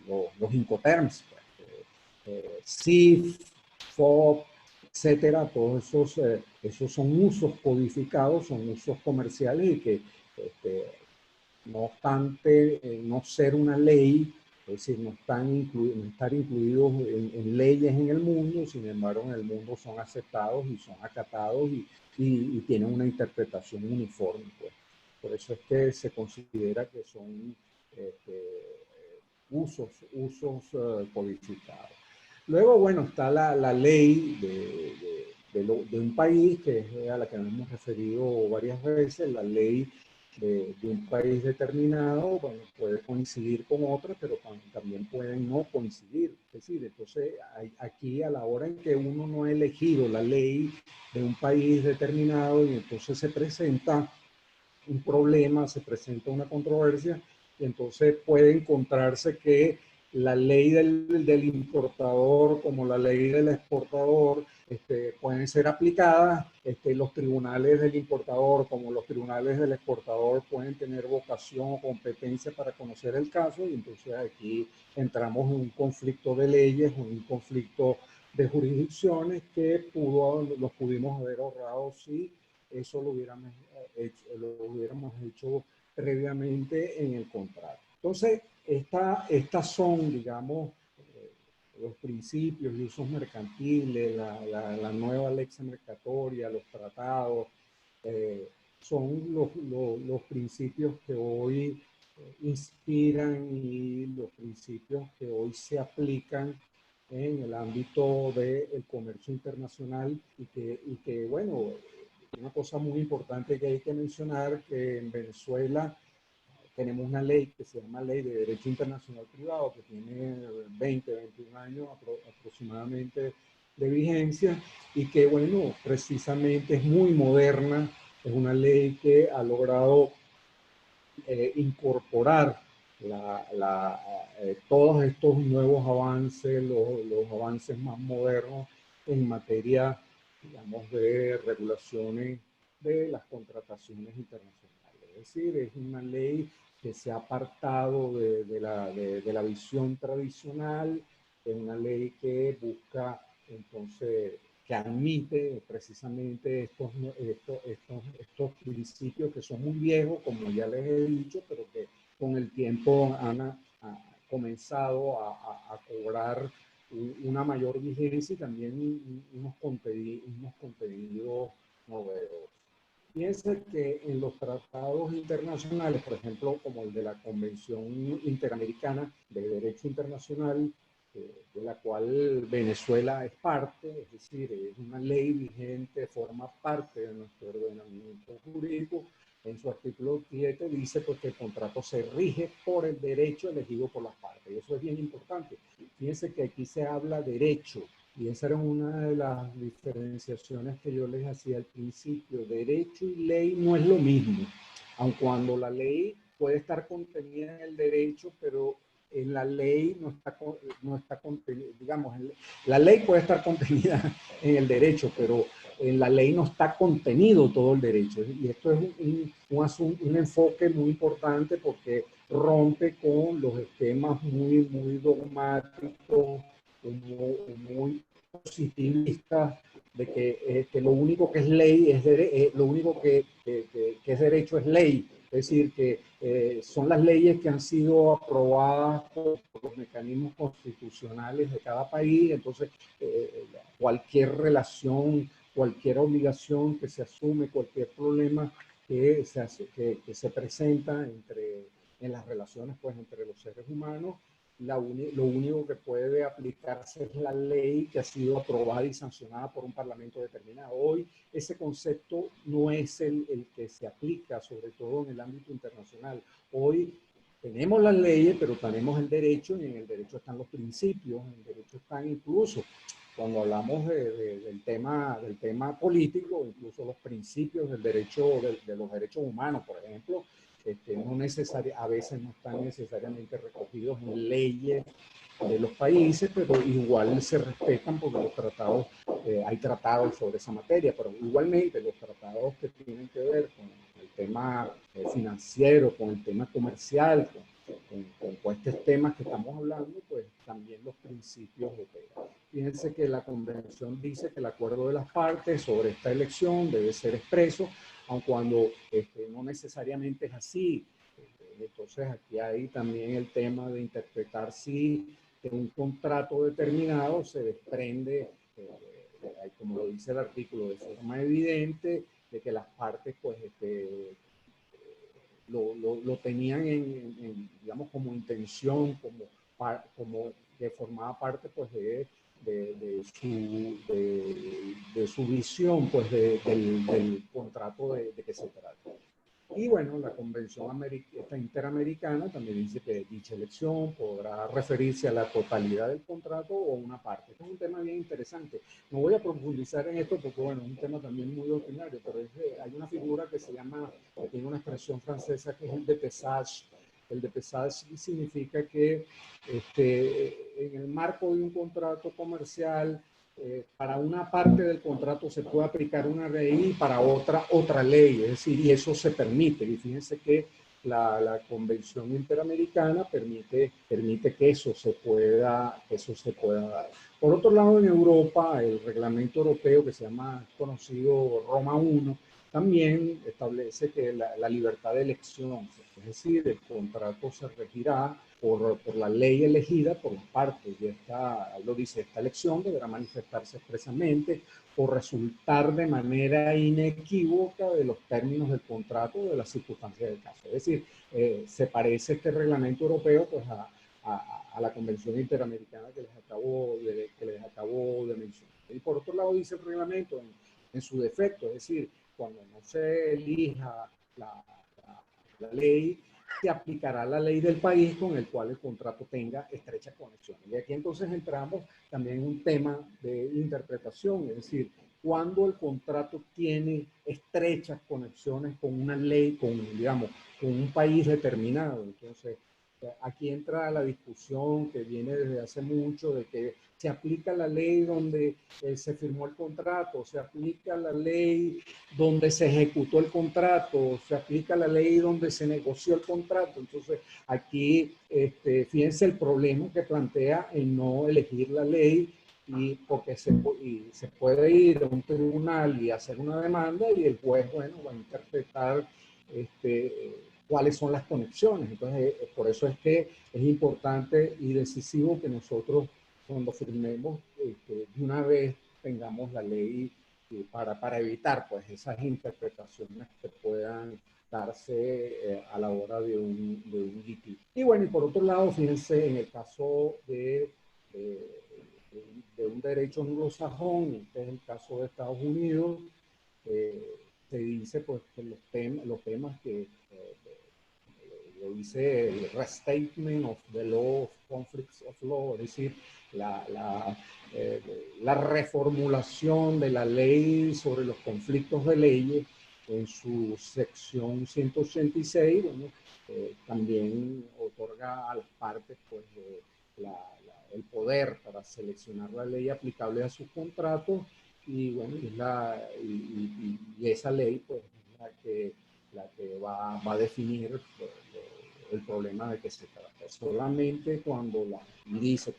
los Incoterms, CIF, FOB, etcétera. Todos esos son usos codificados, son usos comerciales, y que no obstante no ser una ley, es decir, no estar incluidos en leyes en el mundo, sin embargo en el mundo son aceptados y son acatados, y tienen una interpretación uniforme. Pues. Por eso es que se considera que son usos codificados. Luego, bueno, está la ley de un país, que es a la que nos hemos referido varias veces, la ley de un país determinado. Bueno, puede coincidir con otra, pero también pueden no coincidir. Es decir, entonces aquí, a la hora en que uno no ha elegido la ley de un país determinado, y entonces se presenta un problema, se presenta una controversia, y entonces puede encontrarse que la ley del importador como la ley del exportador pueden ser aplicadas. Los tribunales del importador como los tribunales del exportador pueden tener vocación o competencia para conocer el caso, y entonces aquí entramos en un conflicto de leyes, en un conflicto de jurisdicciones que los pudimos haber ahorrado si eso lo hubiéramos hecho previamente en el contrato. Entonces, estas son, digamos, los principios y usos mercantiles, la nueva lex mercatoria, los tratados, son los principios que hoy inspiran, y los principios que hoy se aplican en el ámbito del comercio internacional, y que bueno, una cosa muy importante que hay que mencionar, que en Venezuela tenemos una ley que se llama Ley de Derecho Internacional Privado, que tiene 21 años aproximadamente de vigencia, y que, bueno, precisamente es muy moderna. Es una ley que ha logrado incorporar todos estos nuevos avances, los avances más modernos en materia, digamos, de regulaciones de las contrataciones internacionales. Es decir, es una ley que se ha apartado de la visión tradicional, es una ley que busca, entonces, que admite precisamente estos principios que son muy viejos, como ya les he dicho, pero que con el tiempo han comenzado a cobrar una mayor vigencia y también unos contenidos novedosos. Piensa que en los tratados internacionales, por ejemplo, como el de la Convención Interamericana de Derecho Internacional, de la cual Venezuela es parte, es decir, es una ley vigente, forma parte de nuestro ordenamiento jurídico. En su artículo 7 dice pues, que el contrato se rige por el derecho elegido por las partes. Y eso es bien importante. Fíjense que aquí se habla derecho. Y esa era una de las diferenciaciones que yo les hacía al principio. Derecho y ley no es lo mismo. Aun cuando la ley puede estar contenida en el derecho, pero en la ley no está contenida, digamos, la ley puede estar contenida en el derecho, pero en la ley no está contenido todo el derecho. Y esto es un enfoque muy importante porque rompe con los esquemas muy dogmáticos, muy positivistas, de que lo único que es ley es lo único que es derecho es ley. Es decir, que son las leyes que han sido aprobadas por los mecanismos constitucionales de cada país. Entonces, cualquier relación, cualquier obligación que se asume, cualquier problema que se presenta en las relaciones pues, entre los seres humanos, lo único que puede aplicarse es la ley que ha sido aprobada y sancionada por un parlamento determinado. Hoy ese concepto no es el que se aplica, sobre todo en el ámbito internacional. Hoy tenemos las leyes, pero tenemos el derecho, y en el derecho están los principios, en el derecho están incluso, cuando hablamos del tema político, incluso los principios del derecho, de los derechos humanos, por ejemplo, a veces no están necesariamente recogidos en leyes de los países, pero igual se respetan porque los tratados, hay tratados sobre esa materia, pero igualmente los tratados que tienen que ver con el tema financiero, con el tema comercial, con estos temas que estamos hablando, pues también los principios operan. Fíjense que la convención dice que el acuerdo de las partes sobre esta elección debe ser expreso, aun cuando no necesariamente es así. Entonces aquí hay también el tema de interpretar si de un contrato determinado se desprende, como lo dice el artículo, de forma evidente, de que las partes pues lo tenían digamos, como intención, como que formaba parte pues de su visión pues del contrato de que se trata. Y bueno, la Convención Interamericana también dice que dicha elección podrá referirse a la totalidad del contrato o a una parte. Este es un tema bien interesante. No voy a profundizar en esto porque, bueno, es un tema también muy ordinario, pero hay una figura que que tiene una expresión francesa que es el dépesage. El dépesage significa que en el marco de un contrato comercial, para una parte del contrato se puede aplicar una ley y para otra ley, es decir, y eso se permite. Y fíjense que la Convención Interamericana permite que eso se pueda dar. Por otro lado, en Europa, el reglamento europeo que se llama conocido Roma I, también establece que la libertad de elección, es decir, el contrato se regirá por la ley elegida por las partes. Y lo dice, esta elección deberá manifestarse expresamente o resultar de manera inequívoca de los términos del contrato o de las circunstancias del caso. Es decir, se parece este reglamento europeo pues, a la Convención Interamericana que les acabo de mencionar. Y por otro lado dice el reglamento en su defecto, es decir, cuando no se elija la ley, se aplicará la ley del país con el cual el contrato tenga estrecha conexión. Y aquí entonces entramos también en un tema de interpretación, es decir, cuando el contrato tiene estrechas conexiones con una ley, digamos, con un país determinado. Entonces, aquí entra la discusión que viene desde hace mucho de que se aplica la ley donde se firmó el contrato, se aplica la ley donde se ejecutó el contrato, se aplica la ley donde se negoció el contrato. Entonces, aquí, fíjense el problema que plantea en no elegir la ley, y porque se puede ir a un tribunal y hacer una demanda y el juez, bueno, va a interpretar cuáles son las conexiones. Entonces, por eso es que es importante y decisivo que nosotros, cuando firmemos, de una vez tengamos la ley para evitar pues esas interpretaciones que puedan darse a la hora de un litigio. Y bueno, y por otro lado, fíjense, en el caso de un derecho anglosajón, que es el caso de Estados Unidos, se dice pues que los temas que lo dice el Restatement of the Law of Conflicts of Law, es decir, la reformulación de la ley sobre los conflictos de leyes en su sección 186, bueno, también otorga a las partes pues, el poder para seleccionar la ley aplicable a sus contratos, y bueno, y esa ley pues es la que va a definir el problema de que se trata. Solamente cuando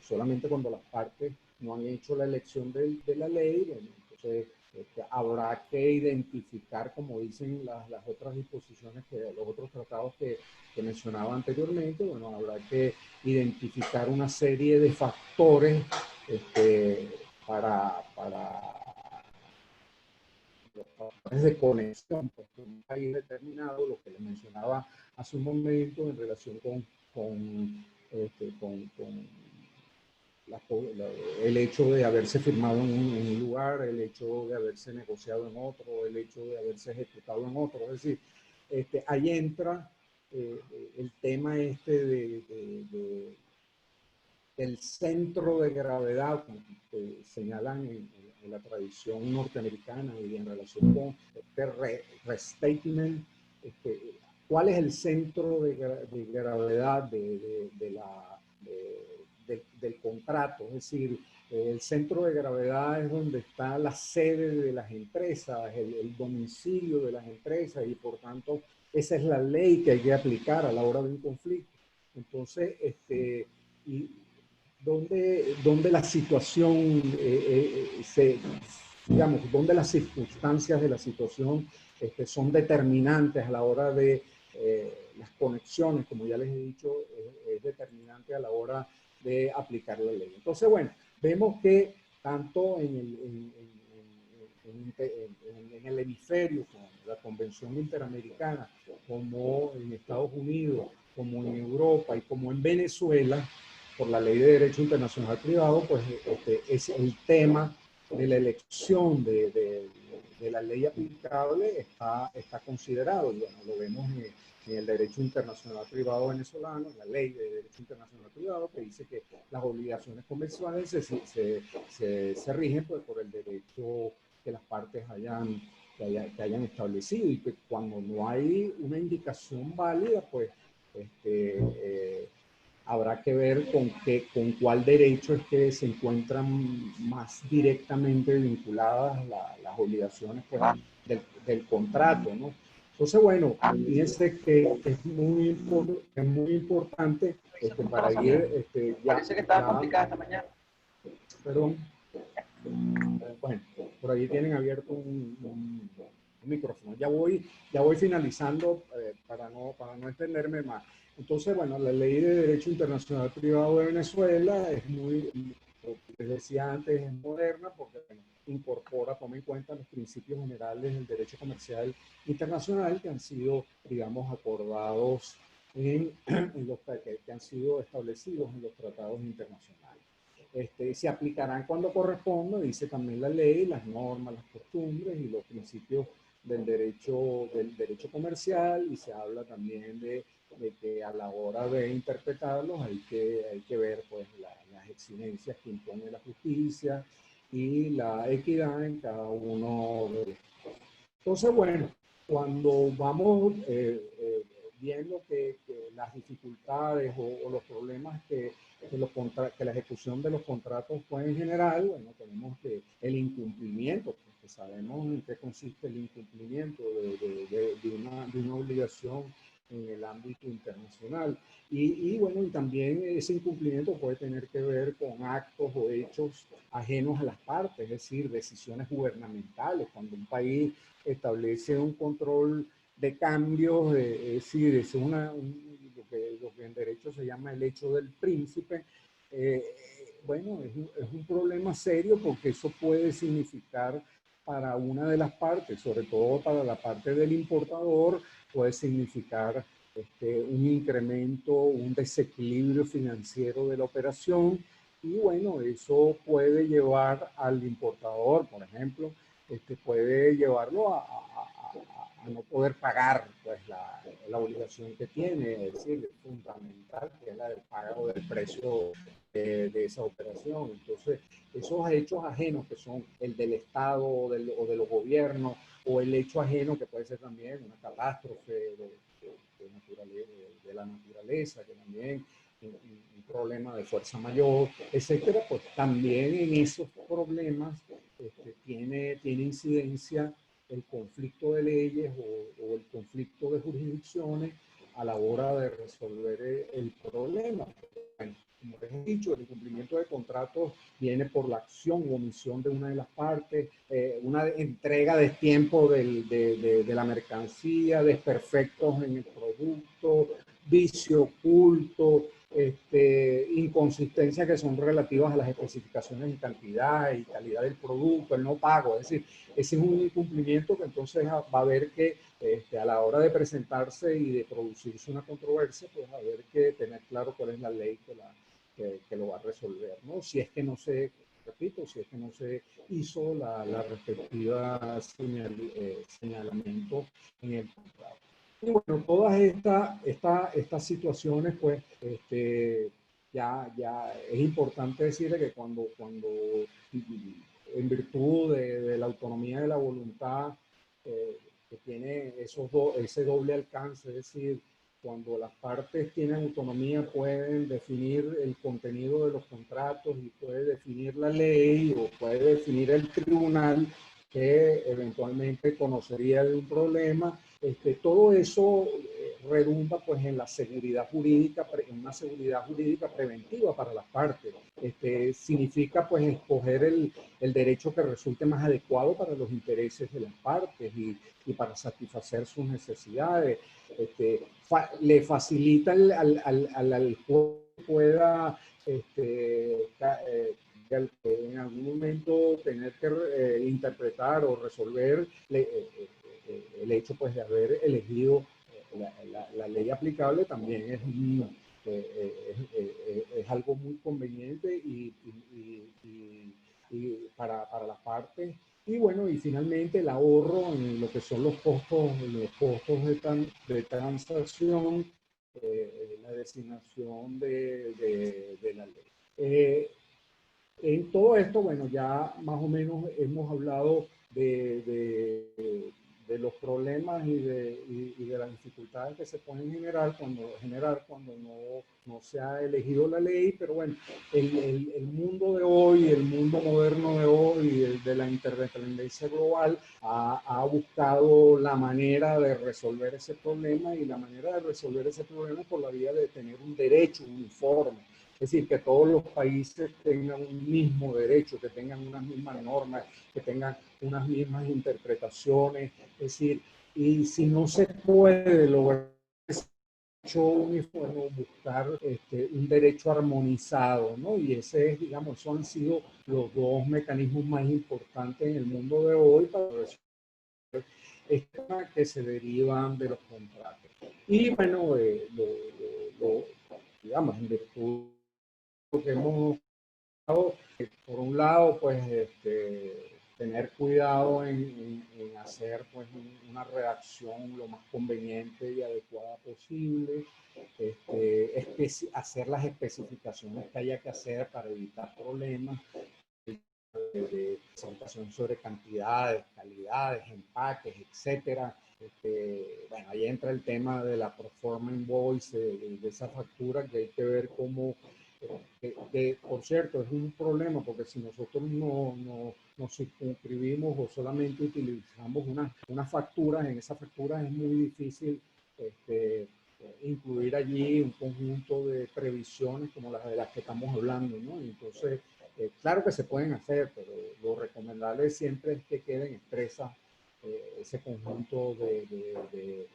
solamente cuando las partes no han hecho la elección de la ley, bueno, entonces habrá que identificar, como dicen las otras disposiciones, los otros tratados que mencionaba anteriormente, bueno, habrá que identificar una serie de factores para los factores de conexión pues, con un país determinado, lo que les mencionaba hace un momento en relación con el hecho de haberse firmado en un lugar, el hecho de haberse negociado en otro, el hecho de haberse ejecutado en otro. Es decir, ahí entra el tema del centro de gravedad, como que señalan en la tradición norteamericana y en relación con este restatement, ¿cuál es el centro de gravedad del contrato? Es decir, el centro de gravedad es donde está la sede de las empresas, el domicilio de las empresas, y por tanto esa es la ley que hay que aplicar a la hora de un conflicto. Entonces, donde la situación digamos, donde las circunstancias de la situación son determinantes a la hora de las conexiones, como ya les he dicho, es determinante a la hora de aplicar la ley. Entonces, bueno, vemos que tanto en el hemisferio, con la Convención Interamericana, como en Estados Unidos, como en Europa y como en Venezuela, por la Ley de Derecho Internacional Privado, pues es el tema de la elección de la ley aplicable está considerado. Y bueno, lo vemos en el Derecho Internacional Privado venezolano, la Ley de Derecho Internacional Privado, que dice que las obligaciones convencionales se rigen pues, por el derecho que las partes que hayan establecido, y que cuando no hay una indicación válida, pues habrá que ver con cuál derecho es que se encuentran más directamente vinculadas las obligaciones pues, del contrato, ¿no? Entonces, bueno, fíjense que es muy importante para ir ya... Parece que estaba ya, complicada esta mañana. Perdón. Bueno, por ahí tienen abierto un micrófono. Ya voy finalizando para no extenderme más. Entonces, bueno, la Ley de Derecho Internacional Privado de Venezuela es como les decía antes, es moderna porque toma en cuenta los principios generales del derecho comercial internacional que han sido, digamos, acordados que han sido establecidos en los tratados internacionales. Se aplicarán cuando corresponda, dice también la ley, las normas, las costumbres y los principios del derecho comercial, y se habla también de que a la hora de interpretarlos hay que ver pues, las exigencias que impone la justicia y la equidad en cada uno de ellos. Entonces, bueno, cuando vamos viendo que las dificultades o los problemas que la ejecución de los contratos pueden generar, bueno, tenemos que el incumplimiento, porque sabemos en qué consiste el incumplimiento de una obligación en el ámbito internacional. Y bueno, y también ese incumplimiento puede tener que ver con actos o hechos ajenos a las partes, es decir, decisiones gubernamentales. Cuando un país establece un control de cambios, es decir, es lo que en derecho se llama el hecho del príncipe, bueno, es un problema serio porque eso puede significar para una de las partes, sobre todo para la parte del importador, puede significar un incremento, un desequilibrio financiero de la operación y bueno, eso puede llevar al importador, por ejemplo, puede llevarlo a no poder pagar pues, la obligación que tiene, es decir, es fundamental, que es la del pago del precio de esa operación. Entonces, esos hechos ajenos que son el del Estado o de los gobiernos, o el hecho ajeno que puede ser también una catástrofe de la naturaleza, que también un problema de fuerza mayor, etcétera, pues también en esos problemas tiene incidencia el conflicto de leyes o el conflicto de jurisdicciones a la hora de resolver el problema. Bueno, como les he dicho, el incumplimiento de contratos viene por la acción o omisión de una de las partes, una entrega de tiempo de la mercancía, desperfectos en el producto, vicio oculto, inconsistencias que son relativas a las especificaciones en cantidad y calidad del producto, el no pago. Es decir, ese es un incumplimiento que entonces va a haber que, a la hora de presentarse y de producirse una controversia, pues va a haber que tener claro cuál es la ley que lo va a resolver, ¿no? Si es que no se, repito, si es que no se hizo la respectiva señalamiento en el contrato. Y bueno, todas estas situaciones, pues, ya es importante decirle que cuando en virtud de la autonomía de la voluntad, que tiene ese doble alcance, es decir, cuando las partes tienen autonomía pueden definir el contenido de los contratos y puede definir la ley o puede definir el tribunal que eventualmente conocería de un problema. Todo eso redunda pues en la seguridad jurídica, en una seguridad jurídica preventiva para las partes. Significa pues escoger el derecho que resulte más adecuado para los intereses de las partes y para satisfacer sus necesidades. Le facilita al juez que pueda en algún momento tener que interpretar o resolver el hecho pues, de haber elegido la ley aplicable también es algo muy conveniente y para las partes. Y bueno, y finalmente el ahorro en lo que son los costos de transacción, la designación de la ley. En todo esto, bueno, ya más o menos hemos hablado de los problemas y de las dificultades que se pueden generar cuando no se ha elegido la ley, pero bueno, el mundo de hoy, el mundo moderno de hoy, de la interdependencia global, ha buscado la manera de resolver ese problema y la manera de resolver ese problema por la vía de tener un derecho uniforme. Es decir, que todos los países tengan un mismo derecho, que tengan unas mismas normas, que tengan unas mismas interpretaciones. Es decir, y si no se puede lograr ese derecho uniforme, buscar un derecho armonizado, ¿no? Y ese es, digamos, esos han sido los dos mecanismos más importantes en el mundo de hoy para resolver estos que se derivan de los contratos. Y bueno, digamos, en virtud que hemos dado, por un lado, pues tener cuidado en hacer pues una redacción lo más conveniente y adecuada posible, hacer las especificaciones que haya que hacer para evitar problemas de presentación sobre cantidades, calidades, empaques, etcétera. bueno, ahí entra el tema de la performance invoice, de esa factura que hay que ver cómo, que por cierto es un problema porque si nosotros no nos circunscribimos o solamente utilizamos unas facturas, en esas facturas es muy difícil incluir allí un conjunto de previsiones como las de las que estamos hablando, ¿no? Entonces, claro que se pueden hacer, pero lo recomendable siempre es que queden expresas ese conjunto de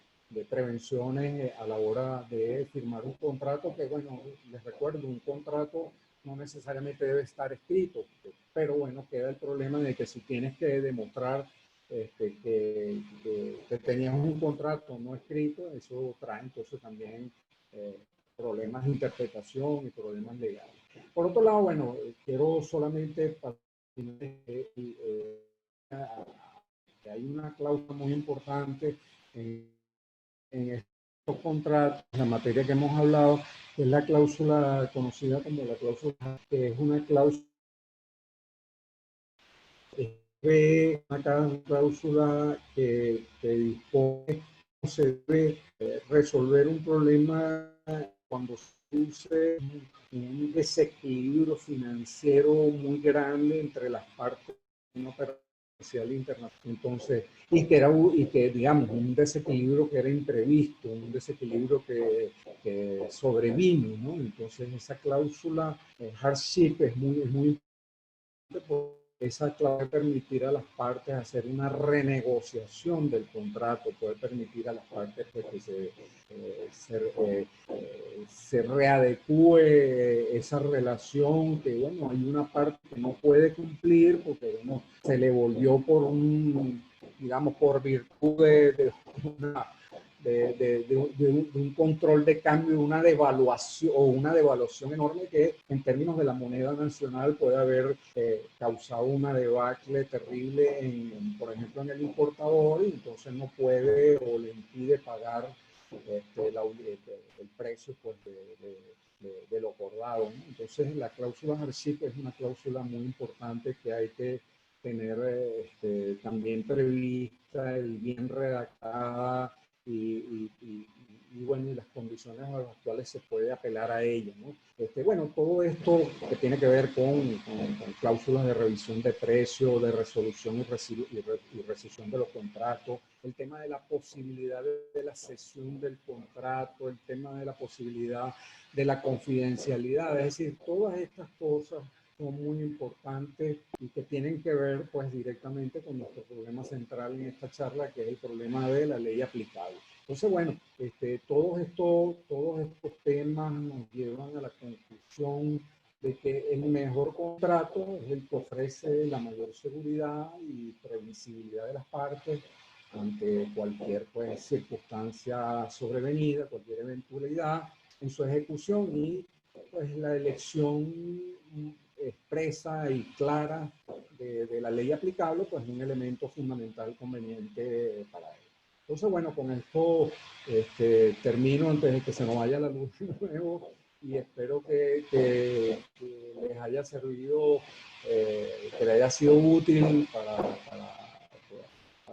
prevenciones a la hora de firmar un contrato, que bueno, les recuerdo, un contrato no necesariamente debe estar escrito, pero bueno, queda el problema de que si tienes que demostrar que tenías un contrato no escrito, eso trae entonces también problemas de interpretación y problemas legales. Por otro lado, bueno, quiero solamente que hay una cláusula muy importante en estos contratos, la materia que hemos hablado, que es la cláusula conocida como la cláusula, que es una cláusula una cláusula que dispone cómo se debe resolver un problema cuando se produce un desequilibrio financiero muy grande entre las partes de una operación internacional. Entonces, y que digamos, un desequilibrio que era imprevisto, un desequilibrio que sobrevino, ¿no? Entonces, esa cláusula hardship es muy importante. Esa clave permitir a las partes hacer una renegociación del contrato, puede permitir a las partes pues, que se readecue esa relación, que bueno, hay una parte que no puede cumplir porque bueno, se le volvió por digamos, por virtud de un control de cambio, una devaluación enorme que en términos de la moneda nacional puede haber causado una debacle terrible, por ejemplo, en el importador, y entonces no puede o le impide pagar el precio pues, de lo acordado, ¿no? Entonces la cláusula hardship es una cláusula muy importante que hay que tener también prevista y bien redactada y bueno, y las condiciones a las cuales se puede apelar a ella, ¿no? Bueno, todo esto que tiene que ver con cláusulas de revisión de precio, de resolución y rescisión de los contratos, el tema de la posibilidad de la cesión del contrato, el tema de la posibilidad de la confidencialidad, es decir, todas estas cosas son muy importantes y que tienen que ver pues directamente con nuestro problema central en esta charla, que es el problema de la ley aplicable. Entonces, bueno, todos estos temas nos llevan a la conclusión de que el mejor contrato es el que ofrece la mayor seguridad y previsibilidad de las partes ante cualquier pues, circunstancia sobrevenida, cualquier eventualidad en su ejecución y pues la elección expresa y clara de la ley aplicable, pues un elemento fundamental conveniente para él. Entonces, bueno, con esto termino antes de que se nos vaya la luz de nuevo y espero que les haya servido, que les haya sido útil para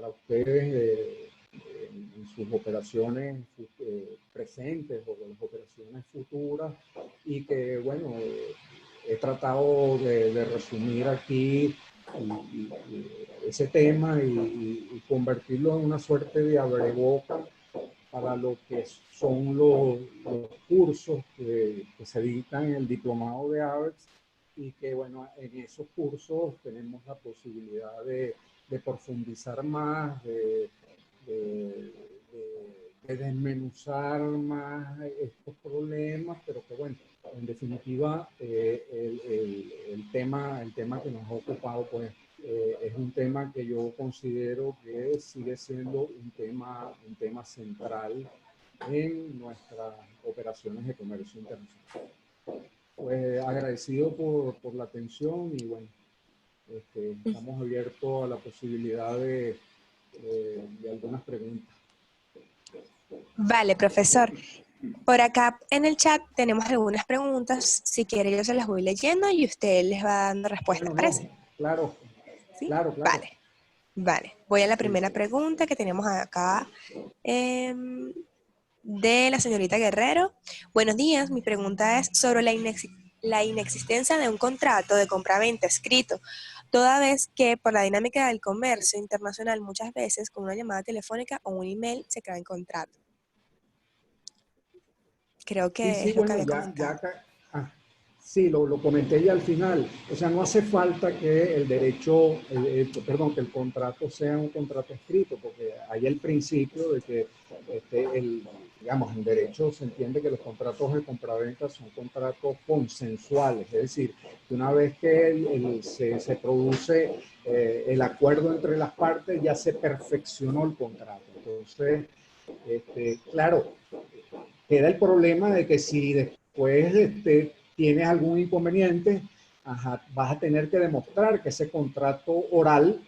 ustedes en sus operaciones presentes o en las operaciones futuras y que, bueno, he tratado de resumir aquí ese tema y convertirlo en una suerte de abreboca para lo que son los cursos que se dictan en el diplomado de ABEX y que, bueno, en esos cursos tenemos la posibilidad de profundizar más, de desmenuzar más estos problemas, pero que bueno, en definitiva el tema que nos ha ocupado pues es un tema que yo considero que sigue siendo un tema central en nuestras operaciones de comercio internacional. Pues agradecido por la atención y bueno, estamos abiertos a la posibilidad de algunas preguntas. Vale, profesor. Por acá en el chat tenemos algunas preguntas. Si quiere yo se las voy leyendo y usted les va dando respuestas. Bueno, ¿Parece? claro, ¿Sí? claro. Vale. Vale, voy a la primera pregunta que tenemos acá de la señorita Guerrero. Buenos días, mi pregunta es sobre la inexistencia de un contrato de compraventa escrito, toda vez que por la dinámica del comercio internacional muchas veces con una llamada telefónica o un email se crea el contrato. Creo que Sí, es lo que bueno, había comentado. sí, lo comenté ya al final. O sea, no hace falta que el derecho, perdón, que el contrato sea un contrato escrito, porque hay el principio de que, digamos, en derecho se entiende que los contratos de compraventa son contratos consensuales, es decir, que una vez que se produce el acuerdo entre las partes, ya se perfeccionó el contrato. Entonces, claro, queda el problema de que si después tienes algún inconveniente, vas a tener que demostrar que ese contrato oral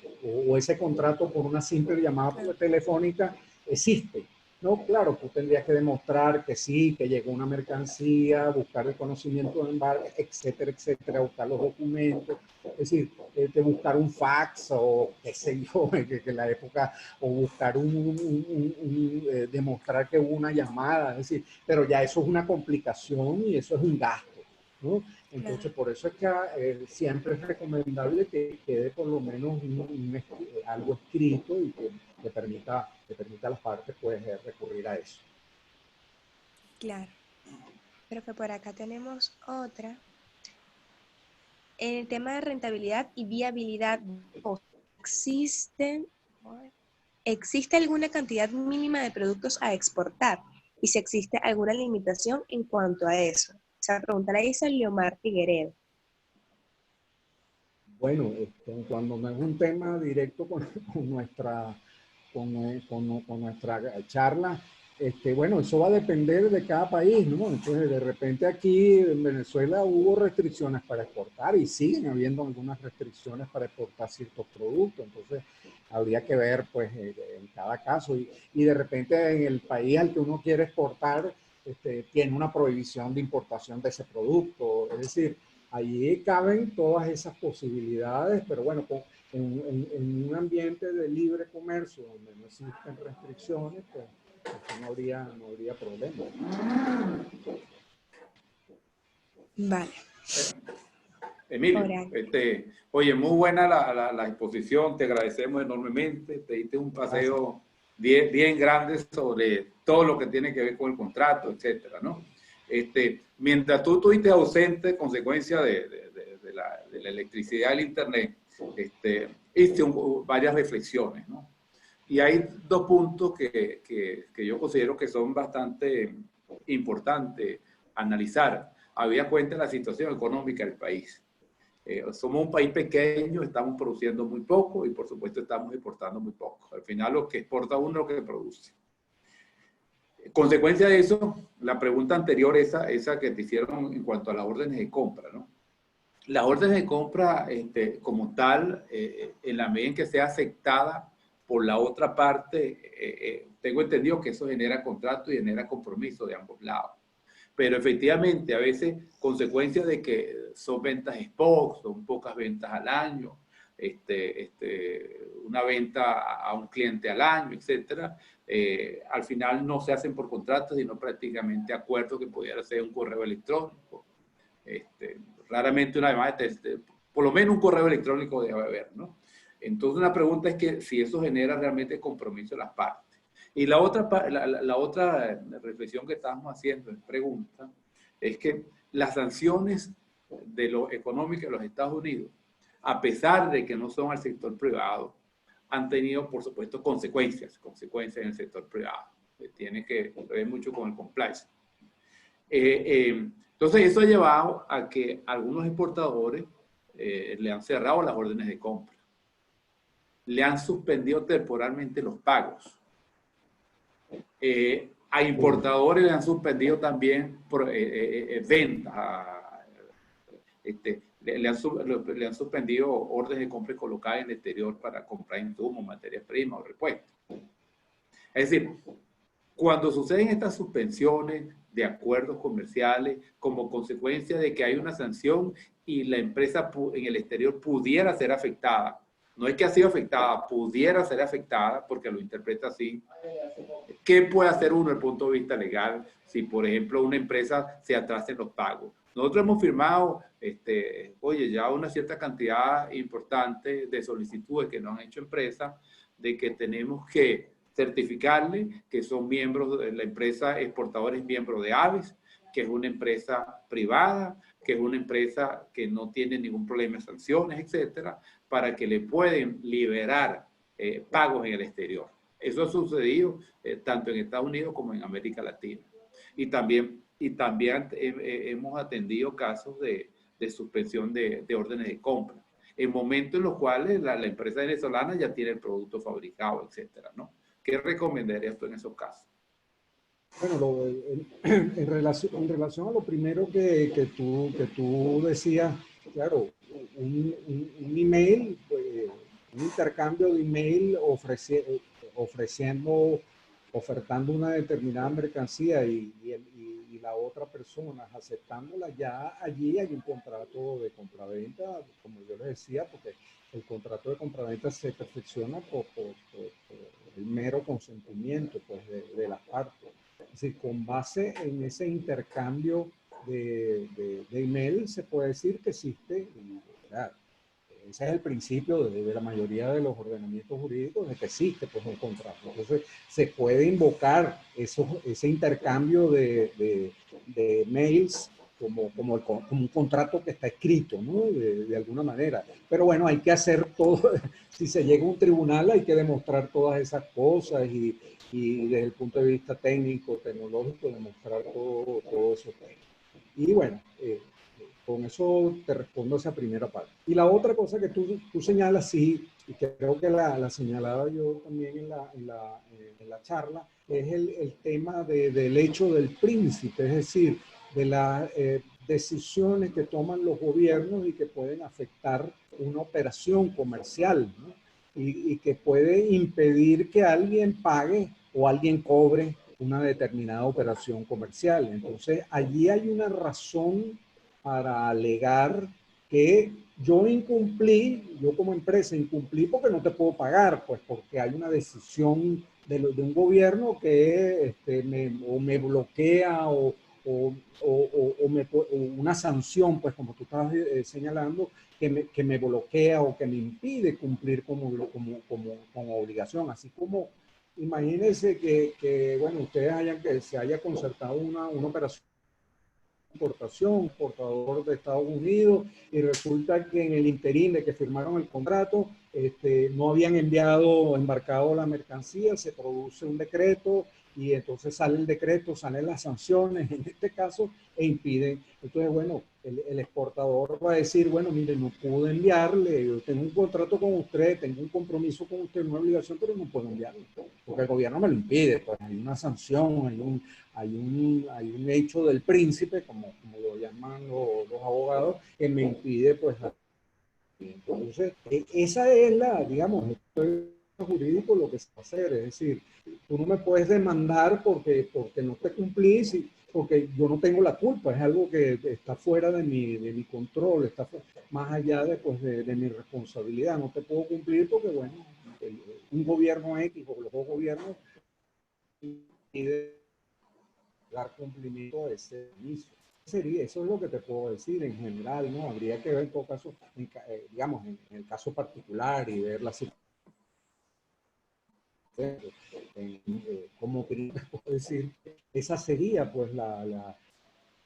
o ese contrato por una simple llamada telefónica existe. No, claro, tú tendrías que demostrar que sí, que llegó una mercancía, buscar el conocimiento de embarque, etcétera, etcétera, buscar los documentos, es decir, buscar un fax o qué sé yo, que en la época, o buscar demostrar que hubo una llamada, es decir, pero ya eso es una complicación y eso es un gasto, ¿no? Entonces, por eso es que siempre es recomendable que quede por lo menos algo escrito y que permita a las partes pues, recurrir a eso. Claro. Pero que por acá tenemos otra. En el tema de rentabilidad y viabilidad, ¿existe alguna cantidad mínima de productos a exportar? Y si existe alguna limitación en cuanto a eso. Esa pregunta la hizo Leomar Figueredo. Bueno, cuando no es un tema directo con nuestra charla, bueno, eso va a depender de cada país, ¿no? Entonces, de repente aquí en Venezuela hubo restricciones para exportar y siguen habiendo algunas restricciones para exportar ciertos productos. Entonces, habría que ver, pues, en cada caso. Y de repente en el país al que uno quiere exportar, tiene una prohibición de importación de ese producto. Es decir, allí caben todas esas posibilidades, pero bueno, en un ambiente de libre comercio donde no existen restricciones, pues eso no habría problema. Vale. Emilio, oye, muy buena la exposición, te agradecemos enormemente, te diste un paseo bien grande sobre todo lo que tiene que ver con el contrato, etcétera, ¿no? Mientras tú estuviste ausente, consecuencia de la electricidad del internet, hice varias reflexiones, ¿no? Y hay dos puntos que yo considero que son bastante importantes analizar, habida cuenta de la situación económica del país. Somos un país pequeño, estamos produciendo muy poco y por supuesto estamos exportando muy poco. Al final lo que exporta uno es lo que produce. Consecuencia de eso, la pregunta anterior, esa que te hicieron en cuanto a las órdenes de compra, ¿no? Las órdenes de compra como tal, en la medida en que sea aceptada por la otra parte, tengo entendido que eso genera contrato y genera compromiso de ambos lados. Pero efectivamente, a veces, consecuencia de que son ventas spot, son pocas ventas al año, una venta a un cliente al año, etcétera, al final no se hacen por contratos, sino prácticamente acuerdos que pudiera ser un correo electrónico. Raramente una llamada, por lo menos un correo electrónico debe haber, ¿no? Entonces, una pregunta es que si eso genera realmente compromiso de las partes. Y la otra reflexión que estábamos haciendo en pregunta es que las sanciones de lo económico de los Estados Unidos, a pesar de que no son al sector privado, han tenido, por supuesto, consecuencias en el sector privado. Tiene que ver mucho con el compliance. Entonces, eso ha llevado a que algunos exportadores le han cerrado las órdenes de compra. Le han suspendido temporalmente los pagos. A importadores le han suspendido también ventas. Le han suspendido órdenes de compra colocadas en el exterior para comprar insumos, materias primas o repuestos. Es decir, cuando suceden estas suspensiones de acuerdos comerciales como consecuencia de que hay una sanción y la empresa en el exterior pudiera ser afectada, No es que ha sido afectada, pudiera ser afectada, porque lo interpreta así. ¿Qué puede hacer uno desde el punto de vista legal si, por ejemplo, una empresa se atrasa en los pagos? Nosotros hemos firmado, oye, ya una cierta cantidad importante de solicitudes que nos han hecho empresas, de que tenemos que certificarle que son miembros de la empresa exportadora, es miembro de Aves, que es una empresa privada, que es una empresa que no tiene ningún problema de sanciones, etcétera, para que le pueden liberar pagos en el exterior. Eso ha sucedido tanto en Estados Unidos como en América Latina. Y también hemos atendido casos de suspensión de órdenes de compra, en momentos en los cuales la empresa venezolana ya tiene el producto fabricado, etcétera, ¿no? ¿Qué recomendarías tú en esos casos? Bueno, en relación a lo primero que tú decías, claro, un email, un intercambio de email ofertando una determinada mercancía y la otra persona aceptándola, ya allí hay un contrato de compraventa, como yo les decía, porque el contrato de compraventa se perfecciona por el mero consentimiento, pues, de las partes. Es decir, con base en ese intercambio de email se puede decir que existe, ¿verdad? Ese es el principio de la mayoría de los ordenamientos jurídicos, de que existe, pues, un contrato. Entonces, se puede invocar ese intercambio de mails como un contrato que está escrito, ¿no? De alguna manera. Pero bueno, hay que hacer todo. Si se llega a un tribunal, hay que demostrar todas esas cosas y desde el punto de vista técnico, tecnológico, demostrar todo eso. Y bueno, con eso te respondo a esa primera parte. Y la otra cosa que tú señalas, sí, y que creo que la señalaba yo también en la charla, es el tema del hecho del príncipe, es decir, de las decisiones que toman los gobiernos y que pueden afectar una operación comercial, ¿no? Y que puede impedir que alguien pague o alguien cobre una determinada operación comercial. Entonces, allí hay una razón para alegar que yo como empresa incumplí porque no te puedo pagar, pues porque hay una decisión de un gobierno que me bloquea o una sanción, pues como tú estabas señalando, que me bloquea o que me impide cumplir como obligación. Así como imagínense bueno, se haya concertado una operación exportador de Estados Unidos, y resulta que en el interín de que firmaron el contrato, no habían embarcado la mercancía, se produce un decreto y entonces sale el decreto, salen las sanciones en este caso e impiden. Entonces, bueno, el exportador va a decir, bueno, mire, no puedo enviarle, yo tengo un contrato con usted, tengo un compromiso con usted, una obligación, pero no puedo enviarle, porque el gobierno me lo impide, pues hay una sanción, hay un hecho del príncipe, como lo llaman los abogados, que me impide, pues, entonces, esa es digamos, el jurídico lo que se va a hacer, es decir, tú no me puedes demandar porque no te cumplí, porque yo no tengo la culpa, es algo que está fuera de mi control, está más allá de mi responsabilidad, no te puedo cumplir porque, bueno, un gobierno X o los dos gobiernos piden dar cumplimiento a ese inicio. Eso es lo que te puedo decir en general, ¿no? Habría que ver en todo caso, digamos, en el caso particular y ver la situación. Como te puedo decir, esa sería pues la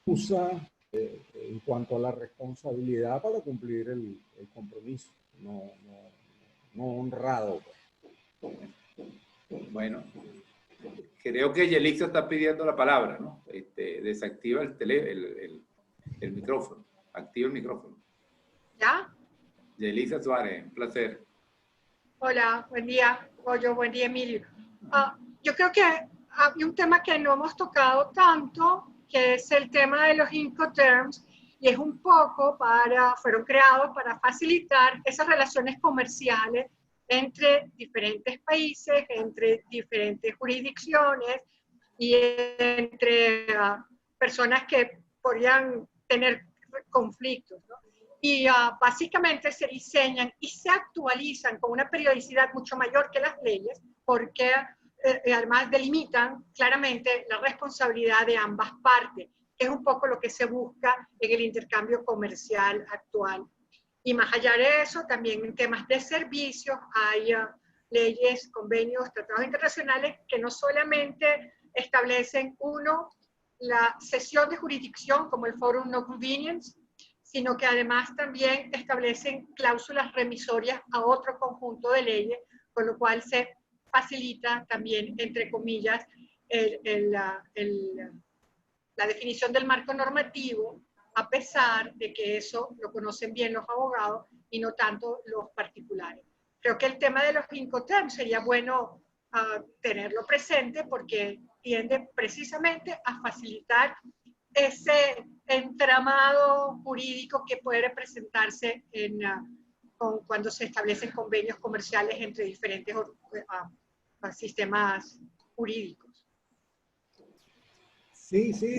usa en cuanto a la responsabilidad para cumplir el compromiso, no honrado. Bueno, creo que Yelixa está pidiendo la palabra, ¿no? Desactiva el micrófono. Activa el micrófono. ¿Ya? Yelixa Suárez, un placer. Hola, buen día, Goyo, buen día, Emilio. Yo creo que hay un tema que no hemos tocado tanto, que es el tema de los Incoterms, y es un poco fueron creados para facilitar esas relaciones comerciales entre diferentes países, entre diferentes jurisdicciones y entre personas que podrían tener conflictos, ¿no? y básicamente se diseñan y se actualizan con una periodicidad mucho mayor que las leyes, porque además delimitan claramente la responsabilidad de ambas partes, que es un poco lo que se busca en el intercambio comercial actual. Y más allá de eso, también en temas de servicios hay leyes, convenios, tratados internacionales que no solamente establecen, uno, la cesión de jurisdicción como el Forum No Convenience, sino que además también establecen cláusulas remisorias a otro conjunto de leyes, con lo cual se facilita también, entre comillas, la definición del marco normativo, a pesar de que eso lo conocen bien los abogados y no tanto los particulares. Creo que el tema de los Incoterms sería bueno tenerlo presente porque tiende precisamente a facilitar ese entramado jurídico que puede presentarse cuando se establecen convenios comerciales entre diferentes sistemas jurídicos. Sí, sí,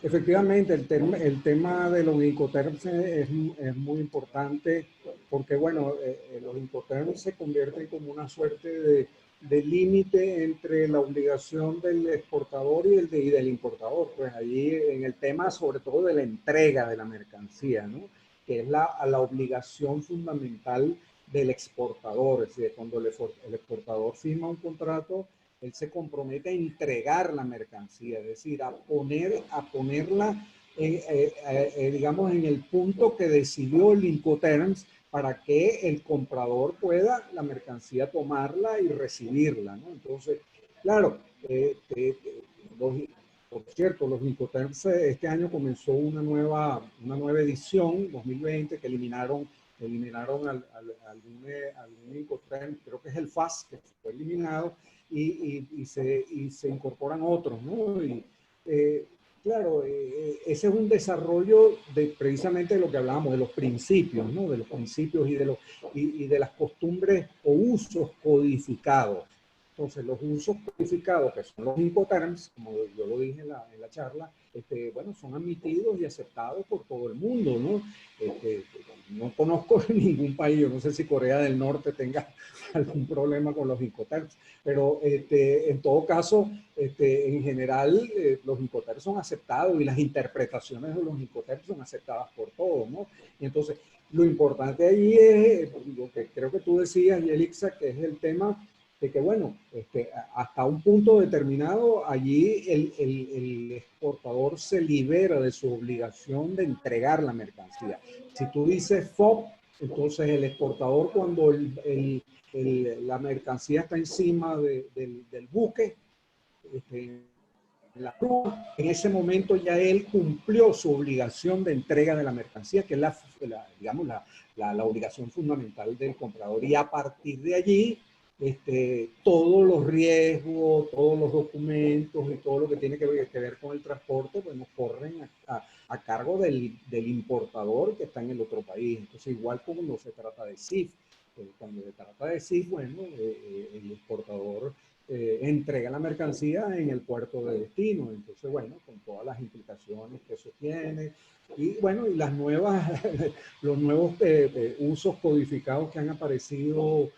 efectivamente el tema de los Incoterms es muy importante porque, bueno, los Incoterms se convierten como una suerte de límite entre la obligación del exportador y del importador. Pues allí en el tema sobre todo de la entrega de la mercancía, ¿no? Que es la obligación fundamental del exportador. Es decir, cuando el exportador firma un contrato, él se compromete a entregar la mercancía, es decir, a ponerla, digamos, en el punto que decidió el Incoterms para que el comprador pueda la mercancía tomarla y recibirla, ¿no? Entonces, claro, por cierto, los Incoterms este año comenzó una nueva edición, 2020, que eliminaron algún Incoterm, creo que es el FAS, que fue eliminado, y se incorporan otros, ¿no? Claro, ese es un desarrollo precisamente de lo que hablábamos, de los principios, ¿no? De los principios y de las costumbres o usos codificados. Entonces, los usos codificados, que son los Incoterms, como yo lo dije en la charla, bueno, son admitidos y aceptados por todo el mundo, ¿no? No conozco ningún país, yo no sé si Corea del Norte tenga algún problema con los Incoterms, pero en todo caso, en general, los Incoterms son aceptados y las interpretaciones de los Incoterms son aceptadas por todos, ¿no? Y entonces, lo importante allí es lo que creo que tú decías, Yelixa, que es el tema de que, bueno, hasta un punto determinado, allí el exportador se libera de su obligación de entregar la mercancía. Si tú dices FOB, entonces el exportador, cuando la mercancía está encima del buque, en ese momento ya él cumplió su obligación de entrega de la mercancía, que es digamos, la obligación fundamental del comprador. Y a partir de allí, todos los riesgos, todos los documentos y todo lo que tiene que ver con el transporte, bueno, corren a cargo del importador que está en el otro país. Entonces, igual como no se trata de CIF, cuando se trata de CIF, bueno, el exportador entrega la mercancía en el puerto de destino. Entonces, bueno, con todas las implicaciones que eso tiene. Y bueno, y los nuevos usos codificados que han aparecido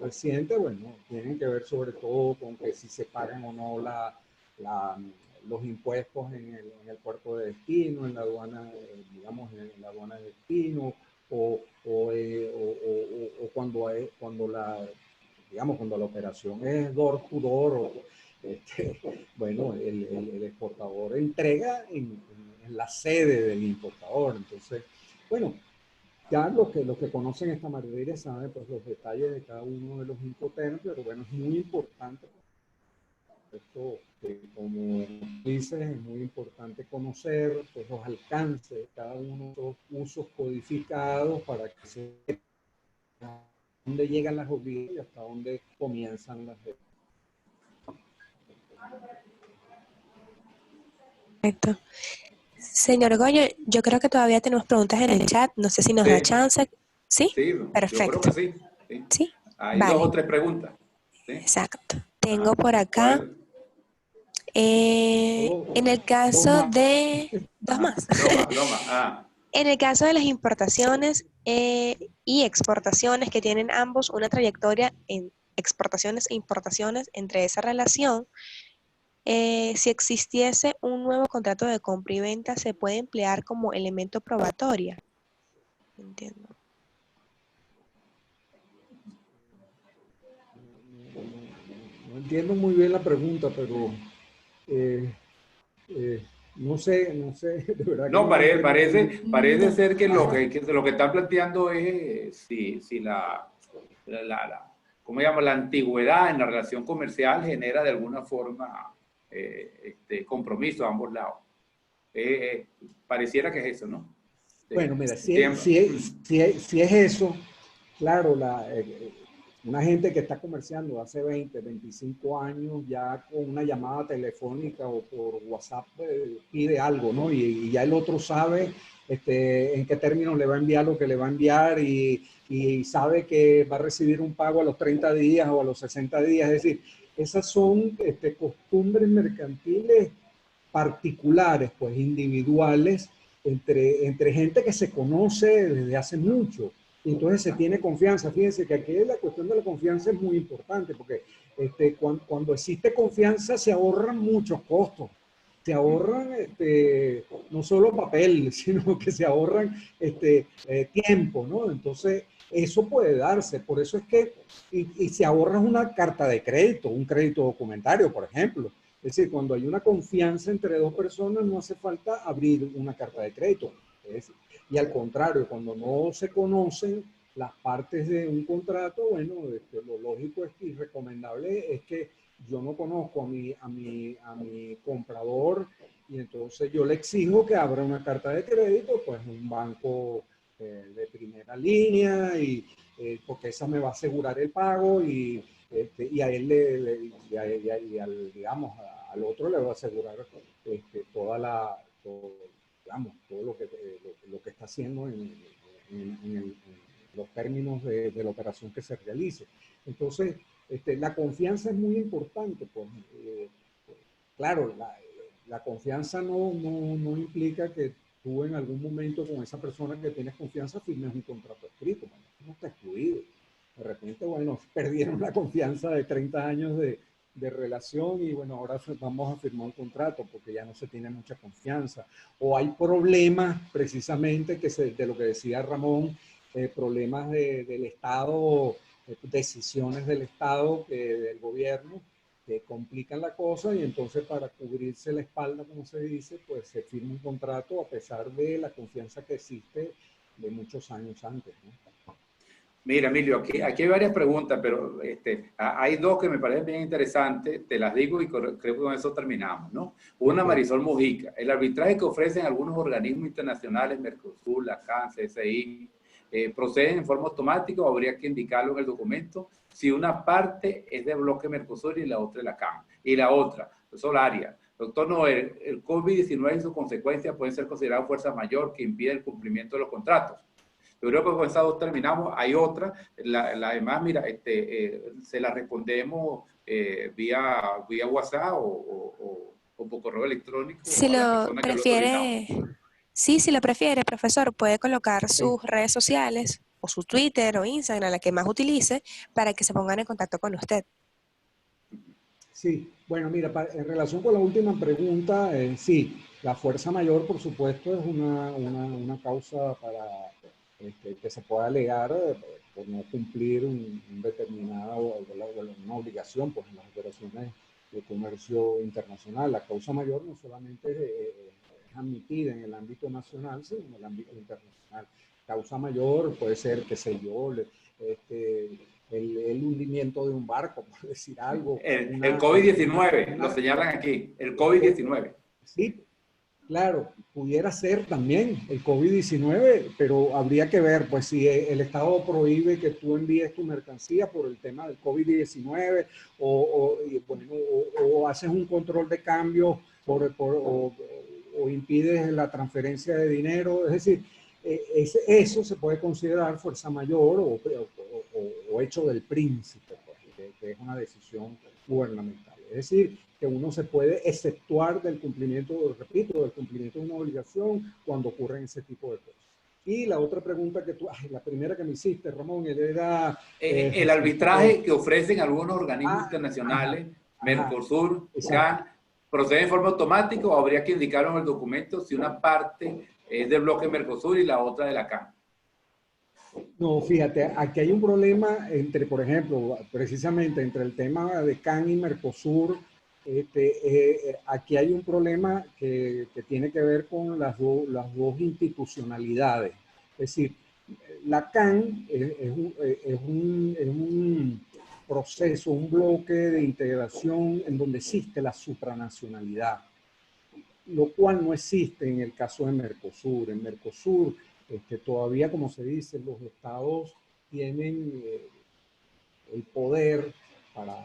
recientes, bueno, tienen que ver sobre todo con que si se pagan o no los impuestos en el puerto de destino, en la aduana, digamos, en la aduana de destino, o cuando la operación es door to door, bueno, el exportador entrega en la sede del importador. Entonces, bueno, ya los que conocen esta materia saben pues los detalles de cada uno de los Incoterms, pero bueno, es muy importante esto, como dices, es muy importante conocer pues, los alcances de cada uno de los usos codificados para que se vea dónde llegan las obligaciones y hasta dónde comienzan las de. Perfecto. Señor Goyo, yo creo que todavía tenemos preguntas en el chat. No sé si nos da chance. ¿Sí? Sí, perfecto. Yo creo que sí. ¿Sí? Hay vale. 2 o 3 preguntas. ¿Sí? Exacto. Tengo por acá En el caso de... Dos más. En el caso de las importaciones y exportaciones que tienen ambos una trayectoria en exportaciones e importaciones entre esa relación, si existiese un nuevo contrato de compra y venta, ¿se puede emplear como elemento probatorio? Entiendo. No entiendo muy bien la pregunta, pero no sé, de verdad. No, que parece ser que lo que están planteando es si ¿cómo llama? La antigüedad en la relación comercial genera de alguna forma compromiso a ambos lados. Pareciera que es eso, ¿no? Bueno, mira, si es eso, claro, una gente que está comerciando hace 20, 25 años ya con una llamada telefónica o por WhatsApp pide algo, ¿no? Y ya el otro sabe en qué términos le va a enviar lo que le va a enviar y sabe que va a recibir un pago a los 30 días o a los 60 días. Es decir, esas son costumbres mercantiles particulares, pues individuales, entre gente que se conoce desde hace mucho. Y entonces se tiene confianza. Fíjense que aquí la cuestión de la confianza es muy importante, porque cuando existe confianza se ahorran muchos costos. Se ahorran no solo papel, sino que se ahorran tiempo, ¿no? Entonces, eso puede darse. Por eso es que, y se ahorra una carta de crédito, un crédito documentario, por ejemplo. Es decir, cuando hay una confianza entre dos personas, no hace falta abrir una carta de crédito. Y al contrario, cuando no se conocen las partes de un contrato, bueno, lo lógico y recomendable es que yo no conozco a mi comprador y entonces yo le exijo que abra una carta de crédito, pues un banco de primera línea, porque esa me va a asegurar el pago y a él digamos, al otro le va a asegurar todo lo que está haciendo en los términos de la operación que se realice. Entonces, la confianza es muy importante. Pues, claro, la confianza no implica que tú en algún momento con esa persona que tienes confianza firmes un contrato escrito. No está excluido. De repente, bueno, perdieron la confianza de 30 años de relación y bueno, ahora vamos a firmar un contrato porque ya no se tiene mucha confianza. O hay problemas precisamente de lo que decía Ramón, problemas del Estado, decisiones del Estado, del gobierno, que complican la cosa y entonces para cubrirse la espalda, como se dice, pues se firma un contrato a pesar de la confianza que existe de muchos años antes, ¿no? Mira, Emilio, aquí hay varias preguntas, pero hay dos que me parecen bien interesantes, te las digo y creo que con eso terminamos, ¿no? Una, Marisol Mujica, el arbitraje que ofrecen algunos organismos internacionales, Mercosur, la CAN, CSI, ¿proceden en forma automática o habría que indicarlo en el documento si una parte es de bloque Mercosur y la otra es la CAN? Y la otra, Solaria. Doctor Noel, el COVID-19 y sus consecuencias pueden ser consideradas fuerza mayor que impide el cumplimiento de los contratos. Yo creo que con esas dos terminamos. Hay otra, la demás, mira, se la respondemos vía WhatsApp o por correo electrónico. Si lo prefiere, sí, si lo prefiere, profesor, puede colocar sus redes sociales o su Twitter o Instagram, la que más utilice, para que se pongan en contacto con usted. Sí, bueno, mira, en relación con la última pregunta, sí, la fuerza mayor, por supuesto, es una causa para que se pueda alegar por no cumplir una obligación pues, en las operaciones de comercio internacional. La causa mayor no solamente es admitida en el ámbito nacional, sino en el ámbito internacional. Causa mayor puede ser, qué sé yo, el hundimiento de un barco, por decir algo. El COVID-19, lo señalan aquí, el COVID-19. Sí, claro, pudiera ser también el COVID-19, pero habría que ver, pues si el Estado prohíbe que tú envíes tu mercancía por el tema del COVID-19 o haces un control de cambio o impides la transferencia de dinero, es decir, eso se puede considerar fuerza mayor o hecho del príncipe, pues, que es una decisión gubernamental. Es decir, que uno se puede exceptuar del cumplimiento, repito, del cumplimiento de una obligación cuando ocurren ese tipo de cosas. Y la otra pregunta que tú, la primera que me hiciste, Ramón, era... el arbitraje que ofrecen algunos organismos internacionales, ajá, Mercosur, exacto. CAN, ¿procede en forma automática o habría que indicar en el documento si una parte es del bloque Mercosur y la otra de la CAN? No, fíjate, aquí hay un problema entre, por ejemplo, precisamente entre el tema de CAN y Mercosur. Aquí hay un problema que tiene que ver con las dos institucionalidades. Es decir, la CAN es un proceso, un bloque de integración en donde existe la supranacionalidad, lo cual no existe en el caso de Mercosur. En Mercosur, todavía, como se dice, los estados tienen el poder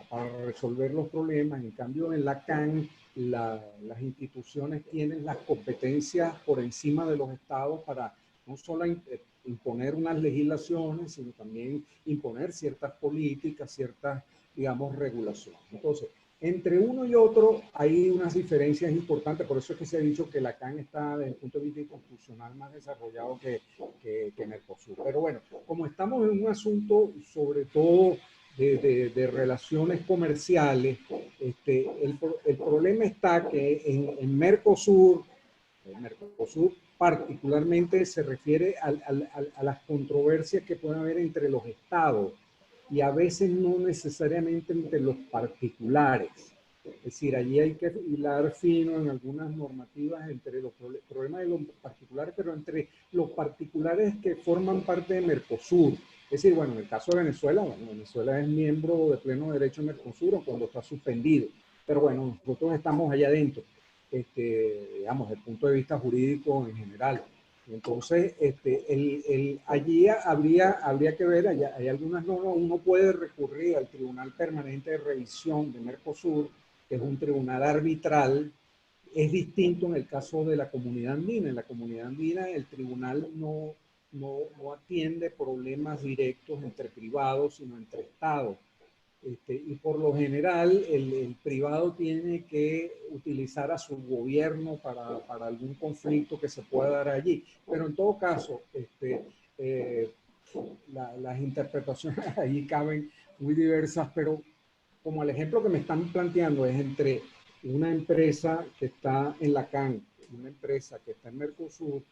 para resolver los problemas. En cambio, en la CAN, las instituciones tienen las competencias por encima de los estados para no solo imponer unas legislaciones, sino también imponer ciertas políticas, ciertas, digamos, regulaciones. Entonces, entre uno y otro hay unas diferencias importantes, por eso es que se ha dicho que la CAN está desde el punto de vista constitucional más desarrollado que Mercosur. Pero bueno, como estamos en un asunto sobre todo de relaciones comerciales, el problema está que en Mercosur particularmente se refiere a las controversias que pueden haber entre los estados y a veces no necesariamente entre los particulares. Es decir, allí hay que hilar fino en algunas normativas entre los problemas de los particulares, pero entre los particulares que forman parte de Mercosur. Es decir, bueno, en el caso de Venezuela, bueno, Venezuela es miembro de pleno derecho de Mercosur cuando está suspendido. Pero bueno, nosotros estamos allá adentro, digamos, desde el punto de vista jurídico en general. Entonces, allí habría que ver, hay algunas normas, uno puede recurrir al Tribunal Permanente de Revisión de Mercosur, que es un tribunal arbitral. Es distinto en el caso de la Comunidad Andina. En la Comunidad Andina el tribunal no atiende problemas directos entre privados, sino entre estados. Y por lo general el privado tiene que utilizar a su gobierno para algún conflicto que se pueda dar allí. Pero en todo caso, las interpretaciones allí caben muy diversas, pero como el ejemplo que me están planteando es entre una empresa que está en la CAN y una empresa que está en Mercosur,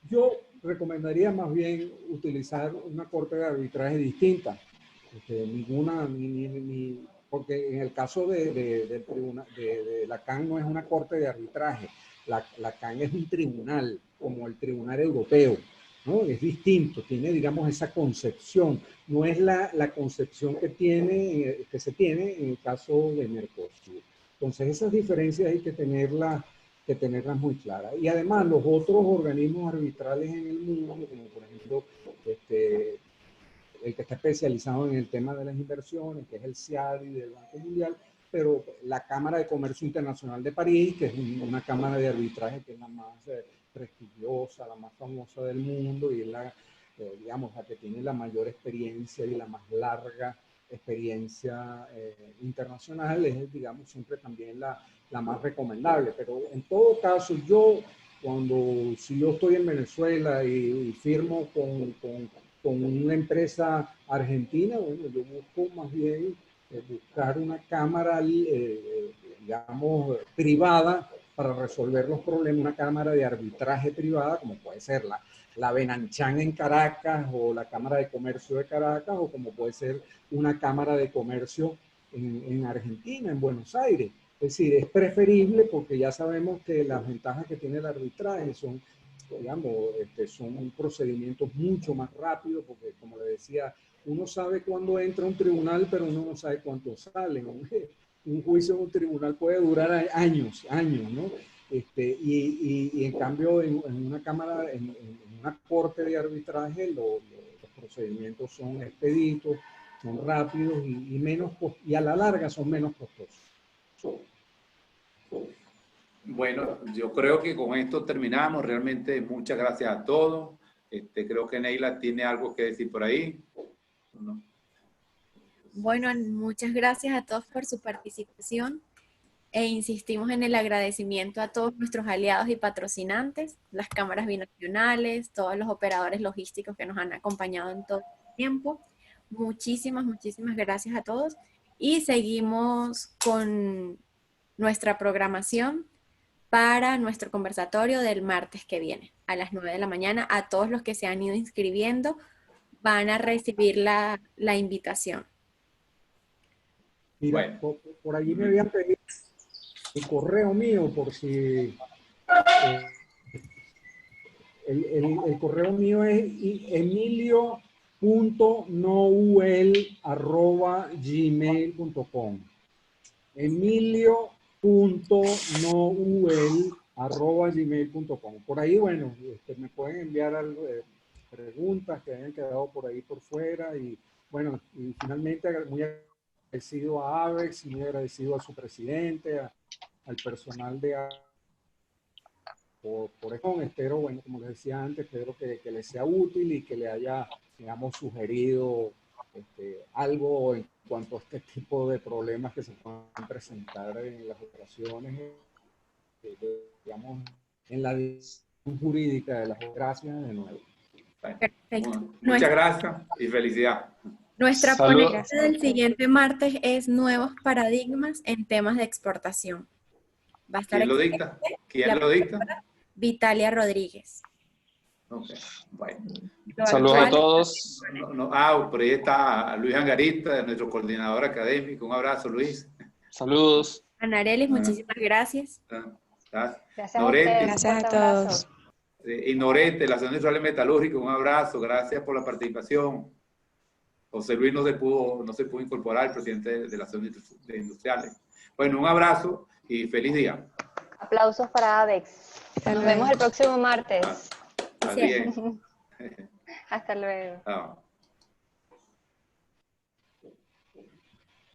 yo recomendaría más bien utilizar una corte de arbitraje distinta. Porque en el caso del tribunal, de la CAN no es una corte de arbitraje, la CAN es un tribunal, como el Tribunal Europeo, ¿no? Es distinto, tiene, digamos, esa concepción, no es la concepción que se tiene en el caso de Mercosur. Entonces, esas diferencias hay que tenerlas muy claras. Y además, los otros organismos arbitrales en el mundo, como por ejemplo, el que está especializado en el tema de las inversiones, que es el CIADI del Banco Mundial, pero la Cámara de Comercio Internacional de París, que es una cámara de arbitraje que es la más prestigiosa, la más famosa del mundo y es digamos, la que tiene la mayor experiencia y la más larga experiencia internacional, es, digamos, siempre también la más recomendable. Pero en todo caso, si yo estoy en Venezuela y firmo con una empresa argentina, bueno, yo busco más bien buscar una cámara, digamos, privada para resolver los problemas, una cámara de arbitraje privada, como puede ser la Benanchan en Caracas o la Cámara de Comercio de Caracas, o como puede ser una Cámara de Comercio en Argentina, en Buenos Aires. Es decir, es preferible porque ya sabemos que las ventajas que tiene el arbitraje son, digamos, son procedimientos mucho más rápidos, porque como le decía, uno sabe cuándo entra a un tribunal, pero uno no sabe cuánto sale. Un juicio en un tribunal puede durar años, ¿no? Y en cambio en una cámara, en una corte de arbitraje, los procedimientos son expeditos, son rápidos y a la larga son menos costosos. Bueno, yo creo que con esto terminamos. Realmente muchas gracias a todos. Creo que Neila tiene algo que decir por ahí. ¿No? Bueno, muchas gracias a todos por su participación. e insistimos en el agradecimiento a todos nuestros aliados y patrocinantes, las cámaras binacionales, todos los operadores logísticos que nos han acompañado en todo el tiempo. Muchísimas, muchísimas gracias a todos y seguimos con nuestra programación para nuestro conversatorio del martes que viene a las 9 de la mañana. A todos los que se han ido inscribiendo van a recibir la invitación. Mira, Bueno. por allí me habían pedido el correo mío, por si... el correo mío es emilio.nouel@gmail.com. emilio.nouel@gmail.com. Por ahí, bueno, me pueden enviar algo, preguntas que hayan quedado por ahí por fuera. Y bueno, y finalmente muy agradecido a AVEX, muy agradecido a su presidente, al personal de AVEX por eso. Espero, bueno, como les decía antes, espero que les sea útil y que le haya, digamos, sugerido algo en cuanto a este tipo de problemas que se puedan presentar en las operaciones, digamos, en la dirección jurídica de las gracias de nuevo. Perfecto. Muchas gracias y felicidad. Nuestra Saludos. ponencia del siguiente martes es nuevos paradigmas en temas de exportación. Va a estar ¿Quién lo dicta? ¿Quién lo dicta? Vitalia Rodríguez. Ok, bueno. Saludos a todos. Por ahí está Luis Angarita, nuestro coordinador académico. Un abrazo, Luis. Saludos. Anarelis, muchísimas gracias. Gracias a Norete. ustedes. Gracias a Un fuerte abrazo. todos. Y Norete, la Asociación Industrial Metalúrgica, un abrazo. Gracias por la participación. José Luis no se pudo incorporar, el presidente de la Asociación de Industriales. Bueno, un abrazo y feliz día. Aplausos para AVEX. Nos vemos el próximo martes. Está bien. Hasta luego. Chao.